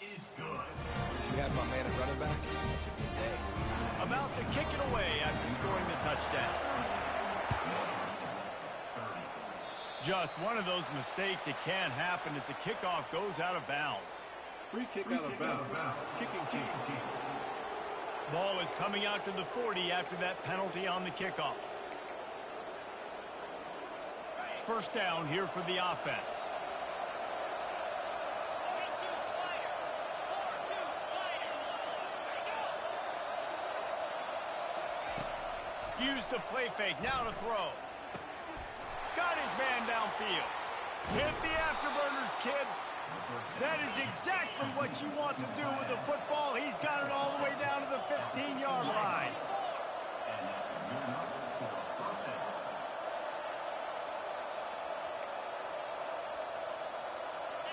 You have my man at running back. It's a good day. About to kick it away after scoring the touchdown. Just one of those mistakes. It can't happen as the kickoff goes out of bounds. Free kick out of bounds. Kicking team. Ball is coming out to the 40 after that penalty on the kickoff. First down here for the offense. Use the play fake, now to throw. Got his man downfield. Hit the afterburners, kid. That is exactly what you want to do with the football. He's got it all the way down to the 15-yard line.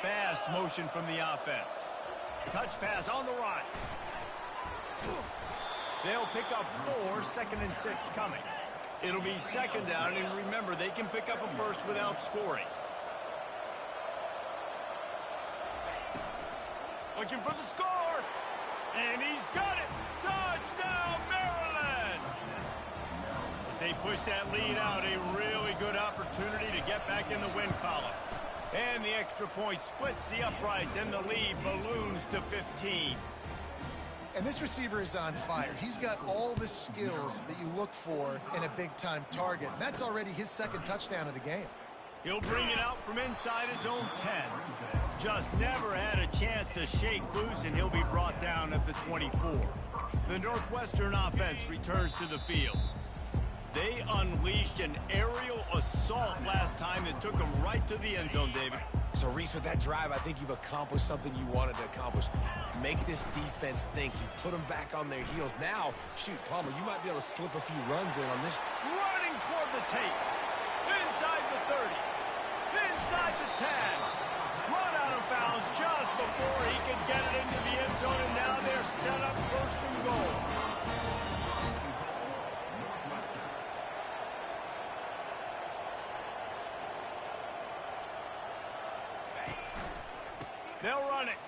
Fast motion from the offense. Touch pass on the run. They'll pick up 4, 2nd and 6 coming. It'll be 2nd down, and remember, they can pick up a first without scoring. Looking for the score, and he's got it. Touchdown, Maryland! As they push that lead out, a really good opportunity to get back in the win column. And the extra point splits the uprights, and the lead balloons to 15. And this receiver is on fire. He's got all the skills that you look for in a big-time target. And that's already his 2nd touchdown of the game. He'll bring it out from inside his own 10. Just never had a chance to shake loose, and he'll be brought down at the 24. The Northwestern offense returns to the field. They unleashed an aerial assault last time that took them right to the end zone, David. So, Reese, with that drive, I think you've accomplished something you wanted to accomplish. Make this defense think. You put them back on their heels. Now, shoot, Palmer, you might be able to slip a few runs in on this. Running toward the tape. Inside the 30. Inside the 10. Run out of bounds just before he could get it into the end zone, and now they're set up 1st and goal. They'll run it.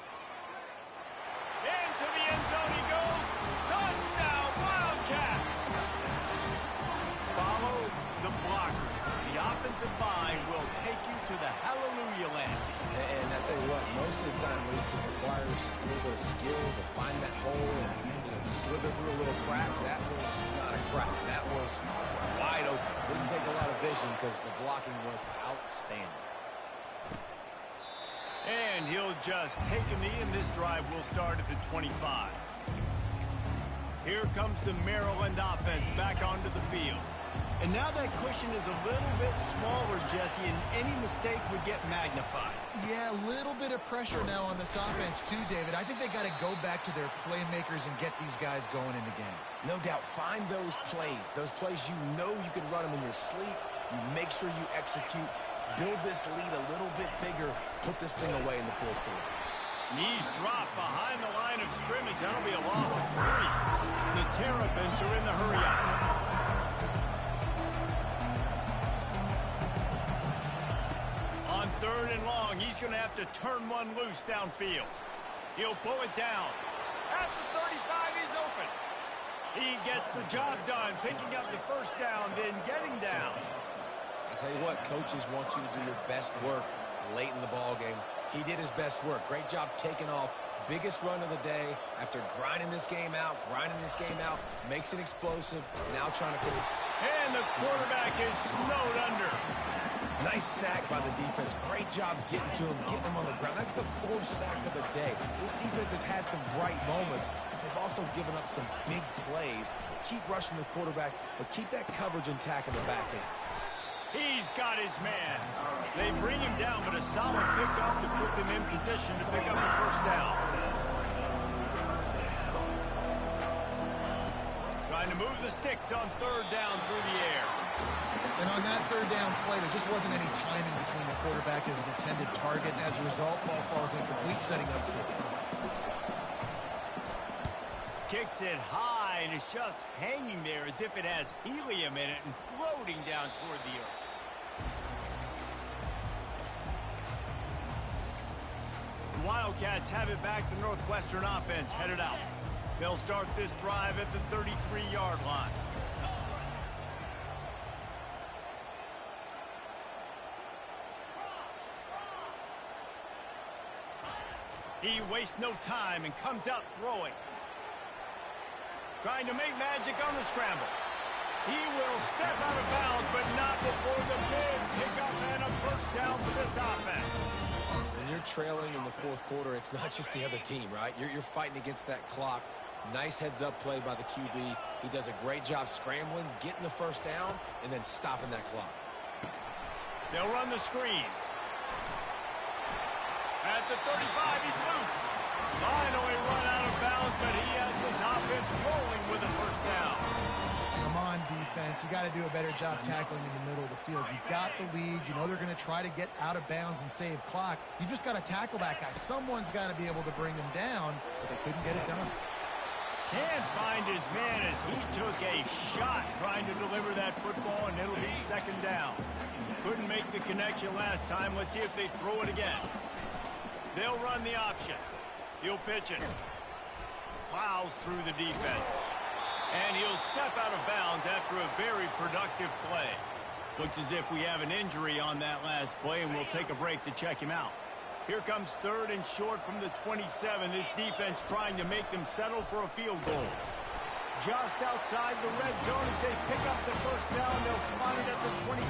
Into the end zone he goes. Touchdown, Wildcats! Follow the blockers. The offensive line will take you to the hallelujah land. And I tell you what, most of the time, Reese, it requires a little bit of skill to find that hole and slither through a little crack. That was not a crack. That was wide open. Didn't take a lot of vision because the blocking was outstanding. And he'll just take a knee, and this drive will start at the 25. Here comes the Maryland offense back onto the field. And now that cushion is a little bit smaller, Jesse, and any mistake would get magnified. Yeah, a little bit of pressure now on this offense too, David. I think they got to go back to their playmakers and get these guys going in the game. No doubt, find those plays you know you can run them in your sleep. You make sure you execute. Build this lead a little bit bigger. Put this thing away in the 4th quarter. Knees drop behind the line of scrimmage. That'll be a loss of 3. The Terrapins are in the hurry-up. On 3rd and long, he's going to have to turn one loose downfield. He'll pull it down. At the 35, he's open. He gets the job done, picking up the 1st down, then getting down. I tell you what, coaches want you to do your best work late in the ball game. He did his best work. Great job taking off. Biggest run of the day after grinding this game out, makes it explosive. Now trying to put it. And the quarterback is snowed under. Nice sack by the defense. Great job getting to him, getting him on the ground. That's the 4th sack of the day. This defense have had some bright moments, but they've also given up some big plays. Keep rushing the quarterback, but keep that coverage intact in the back end. He's got his man. They bring him down, but a solid pickup to put them in position to pick up the 1st down. Trying to move the sticks on 3rd down through the air. And on that 3rd down play, there just wasn't any timing between the quarterback and his intended target. And as a result, ball falls incomplete, setting up for it. Kicks it high, and it's just hanging there as if it has helium in it and floating down toward the earth. Wildcats have it back. The Northwestern offense headed out. They'll start this drive at the 33-yard line. He wastes no time and comes out throwing. Trying to make magic on the scramble. He will step out of bounds, but not before the big pickup and a first down for this offense. When you're trailing in the fourth quarter, it's not just the other team, right? You're fighting against that clock. Nice heads-up play by the QB. He does a great job scrambling, getting the first down, and then stopping that clock. They'll run the screen. At the 35, he's loose. Finally run out of bounds, but he has his offense rolling with a first down. Come on, defense. You got to do a better job tackling in the middle of the field. You've got the lead. You know they're going to try to get out of bounds and save clock. You just got to tackle that guy. Someone's got to be able to bring him down, but they couldn't get it done. Can't find his man as he took a shot trying to deliver that football, and it'll be second down. Couldn't make the connection last time. Let's see if they throw it again. They'll run the option. He'll pitch it. Plows through the defense. And he'll step out of bounds after a very productive play. Looks as if we have an injury on that last play, and we'll take a break to check him out. Here comes third and short from the 27. This defense trying to make them settle for a field goal. Just outside the red zone as they pick up the first down. They'll spot it at the 22.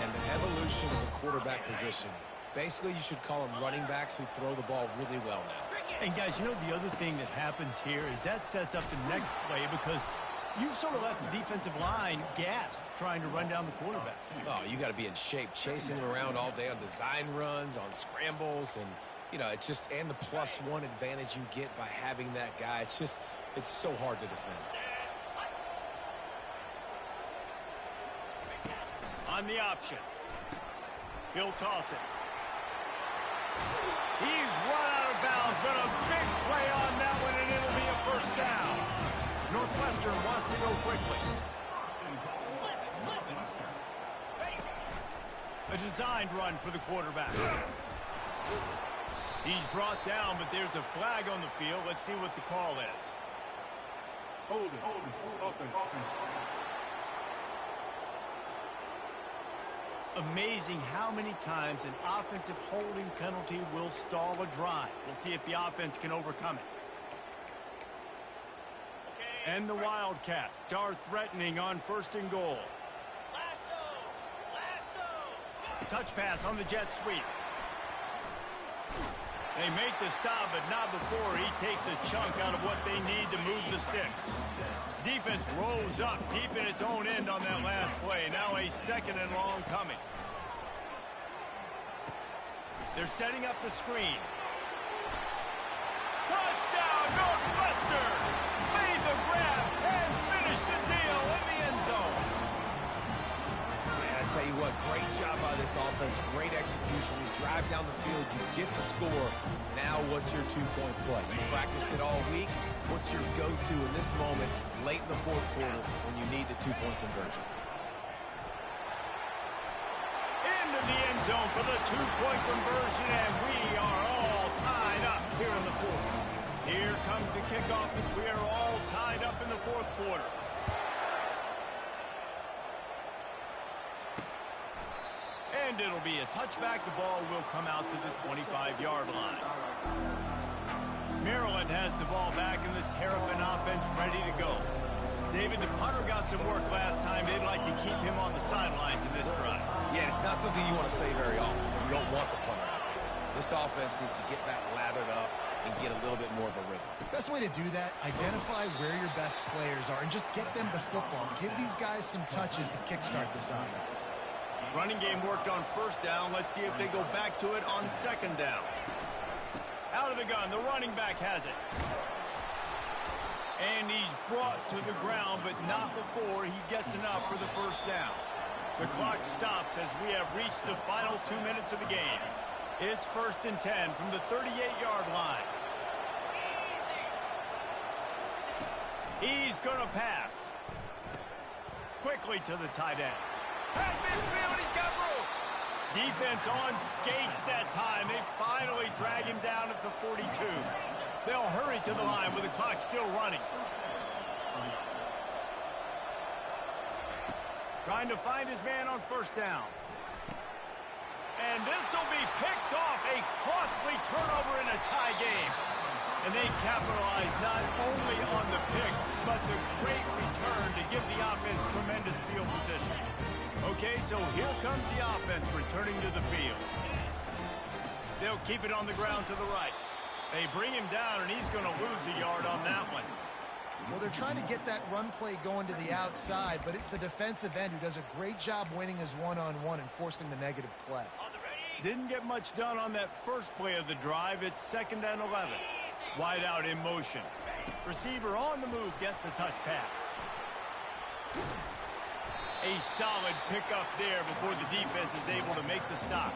And the evolution of the quarterback position. Basically, you should call them running backs who throw the ball really well now. And guys, you know the other thing that happens here is that sets up the next play because you've sort of left the defensive line gassed trying to run down the quarterback. Oh, you got to be in shape, chasing him around all day on design runs, on scrambles, and, you know, it's just, and the +1 advantage you get by having that guy. It's just, it's so hard to defend. On the option. He'll toss it. He's run out of bounds, but a big play on that one, and it'll be a first down. Northwestern wants to go quickly. A designed run for the quarterback. He's brought down, but there's a flag on the field. Let's see what the call is. Hold it. Offense. Amazing how many times an offensive holding penalty will stall a drive. We'll see if the offense can overcome it. And the Wildcats are threatening on first and goal. Touch pass on the jet sweep. They make the stop, but not before he takes a chunk out of what they need to move the sticks. Defense rose up deep in its own end on that last play. Now a second and long coming. They're setting up the screen. Touchdown, Northwestern! Made the grab and finished the deal in the end zone. Man, I tell you what, great job by this offense. Great execution. You drive down the field, you get the score. Now what's your two-point play? You practiced it all week. What's your go-to in this moment late in the fourth quarter when you need the two-point conversion? Into the end zone for the two-point conversion, and we are all tied up here in the fourth. Here comes the kickoff as we are all tied up in the fourth quarter. And it'll be a touchback. The ball will come out to the 25-yard line. Maryland has the ball back in the Terrapin offense ready to go. David, the punter got some work last time. They'd like to keep him on the sidelines in this drive. Yeah, it's not something you want to say very often. You don't want the punter out there. This offense needs to get back lathered up and get a little bit more of a rhythm. Best way to do that, identify where your best players are and just get them the football. Give these guys some touches to kickstart this offense. Running game worked on first down. Let's see if they go back to it on second down. Out of the gun, the running back has it. And he's brought to the ground, but not before he gets enough for the first down. The clock stops as we have reached the final 2 minutes of the game. It's 1st and 10 from the 38-yard line. He's going to pass. Quickly to the tight end. At midfield, he's got room. Defense on skates that time. They finally drag him down at the 42. They'll hurry to the line with the clock still running. Trying to find his man on first down. And this will be picked off. A costly turnover in a tie game. And they capitalize not only on the pick, but the great return to give the offense tremendous field position. Okay, so here comes the offense returning to the field. They'll keep it on the ground to the right. They bring him down, and he's going to lose a yard on that one. Well, they're trying to get that run play going to the outside, but it's the defensive end who does a great job winning his one-on-one and forcing the negative play. Didn't get much done on that first play of the drive. It's 2nd and 11. Wide out in motion. Receiver on the move gets the touch pass. A solid pickup there before the defense is able to make the stop.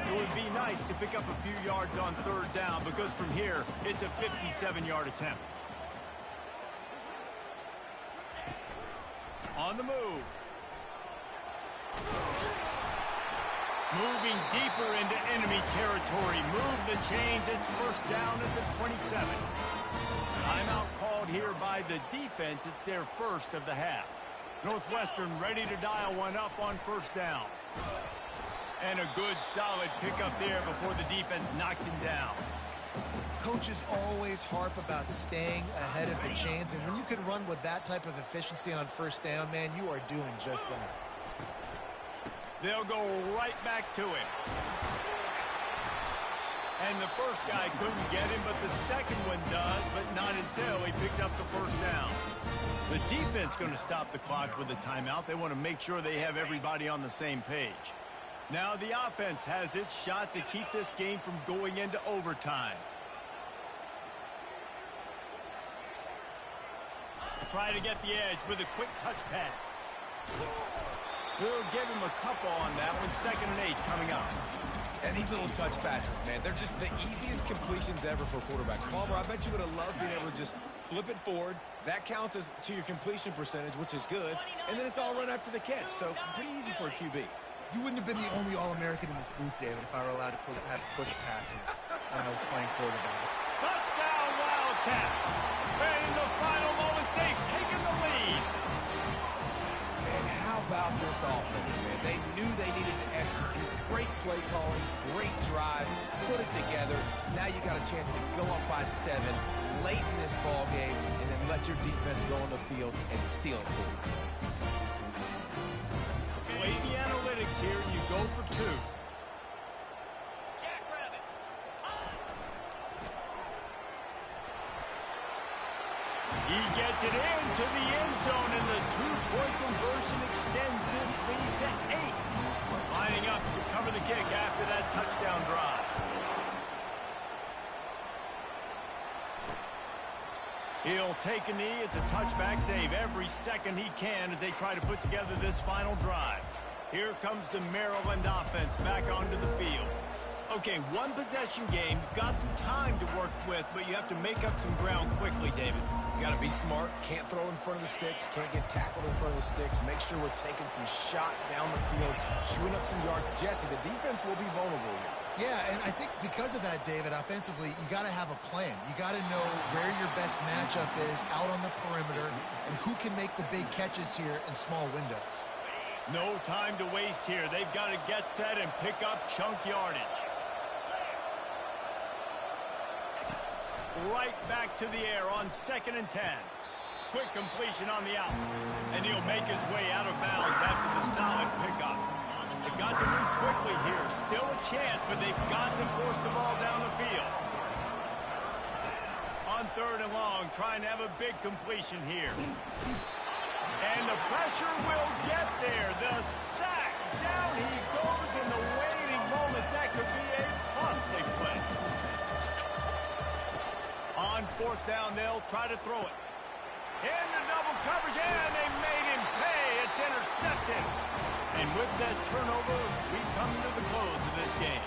It would be nice to pick up a few yards on 3rd down because from here, it's a 57-yard attempt. On the move. Moving deeper into enemy territory. Move the chains. It's 1st down at the 27. Timeout called here by the defense. It's their first of the half. Northwestern ready to dial one up on 1st down. And a good, solid pickup there before the defense knocks him down. Coaches always harp about staying ahead of the chains, and when you can run with that type of efficiency on 1st down, man, you are doing just that. They'll go right back to him. And the first guy couldn't get him, but the second one does, but not until he picks up the 1st down. The defense going to stop the clock with a timeout. They want to make sure they have everybody on the same page. Now the offense has its shot to keep this game from going into overtime. Try to get the edge with a quick touch pass. We'll give him a couple on that one. 2nd and 8 coming up. And these little touch passes, man, they're just the easiest completions ever for quarterbacks. Palmer, I bet you would have loved being able to just flip it forward. That counts as to your completion percentage, which is good. And then it's all run after the catch. So pretty easy for a QB. You wouldn't have been the only All-American in this booth, David, if I were allowed to have push passes when I was playing quarterback. Touchdown, Wildcats! And in the final moments, they've taken the lead. And how about this offense, man? They knew they needed to execute. Great play calling, great drive, put it together. Now you got a chance to go up by 7 late in this ball game and then let your defense go on the field and seal it for you. Play the analytics here, and you go for 2. He gets it into the end zone, and the 2-point conversion extends this lead to 8. Lining up to cover the kick after that touchdown drive. He'll take a knee. It's a touchback save every second he can as they try to put together this final drive. Here comes the Maryland offense back onto the field. Okay, 1 possession game. You've got some time to work with, but you have to make up some ground quickly, David. Got to be smart. Can't throw in front of the sticks. Can't get tackled in front of the sticks. Make sure we're taking some shots down the field, chewing up some yards. Jesse, the defense will be vulnerable here. Yeah, and I think because of that, David, offensively, you got to have a plan. You got to know where your best matchup is out on the perimeter and who can make the big catches here in small windows. No time to waste here. They've got to get set and pick up chunk yardage. Right back to the air on 2nd and 10. Quick completion on the out. And he'll make his way out of bounds after the solid pickup. They've got to move quickly here. Still a chance, but they've got to force the ball down the field. On 3rd and long, trying to have a big completion here. And the pressure will get there. The sack. Down he goes in the waiting moments. That could be a costly play. On 4th down, they'll try to throw it. Into double coverage, and they made him pay. It's intercepted. And with that turnover, we come to the close of this game.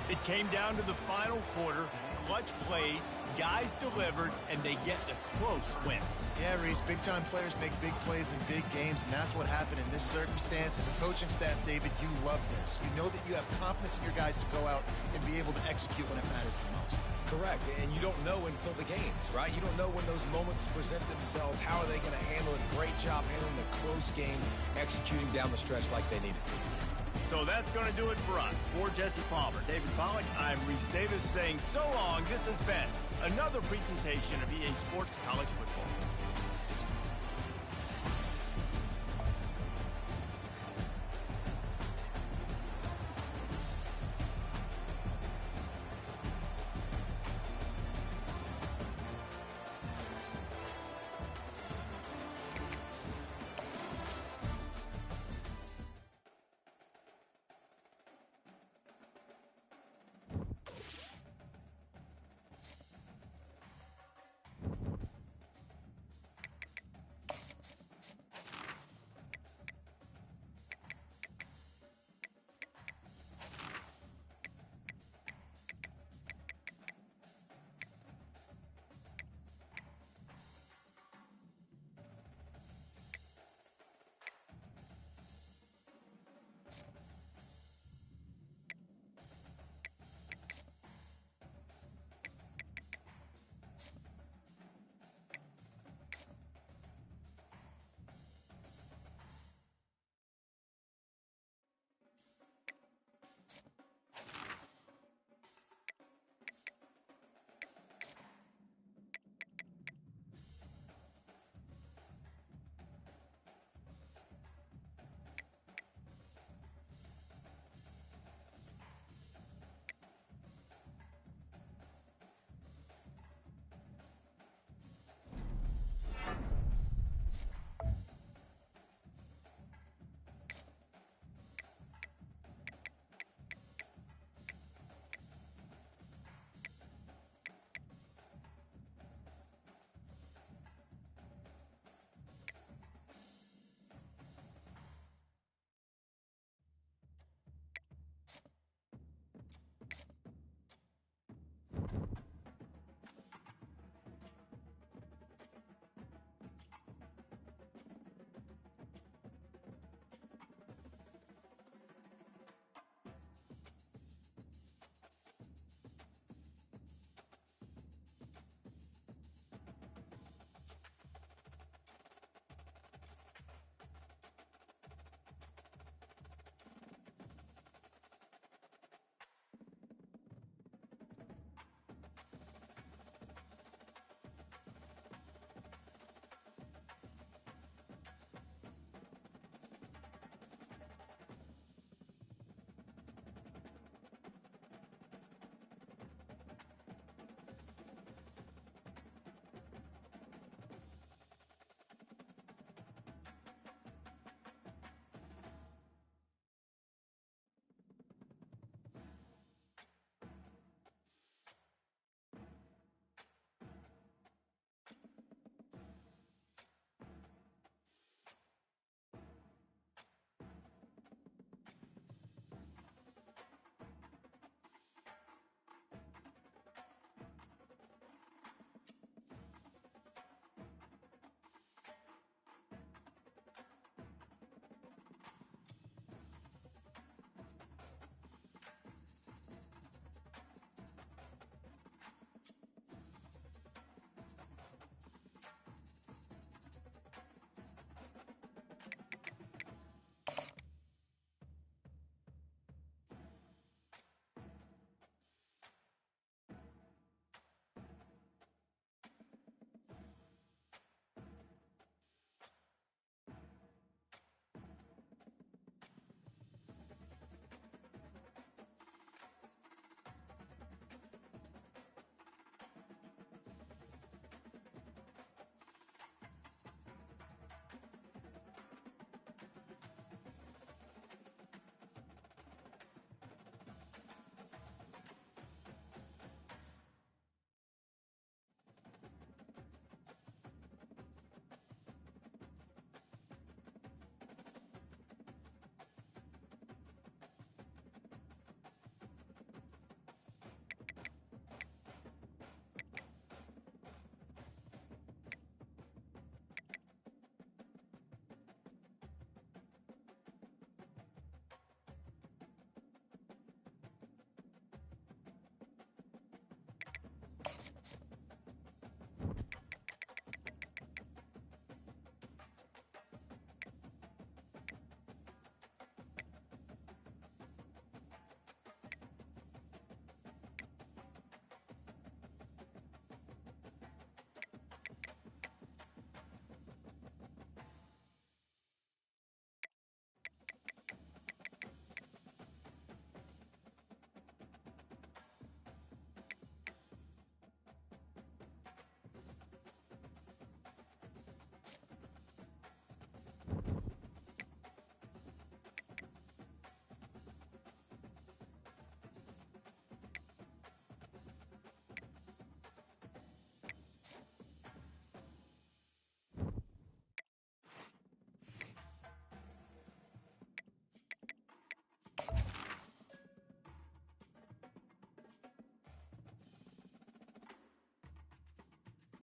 It came down to the final quarter. clutch plays, guys delivered, and they get the close win. Yeah, Reese, big-time players make big plays in big games, and that's what happened in this circumstance. As a coaching staff, David, you love this. You know that you have confidence in your guys to go out and be able to execute when it matters the most. Correct, and you don't know until the games, right? You don't know when those moments present themselves. How are they going to handle it? Great job handling the close game, executing down the stretch like they needed to. So that's going to do it for us. For Jesse Palmer, David Pollack, I'm Reese Davis saying so long. This has been another presentation of EA Sports College Football.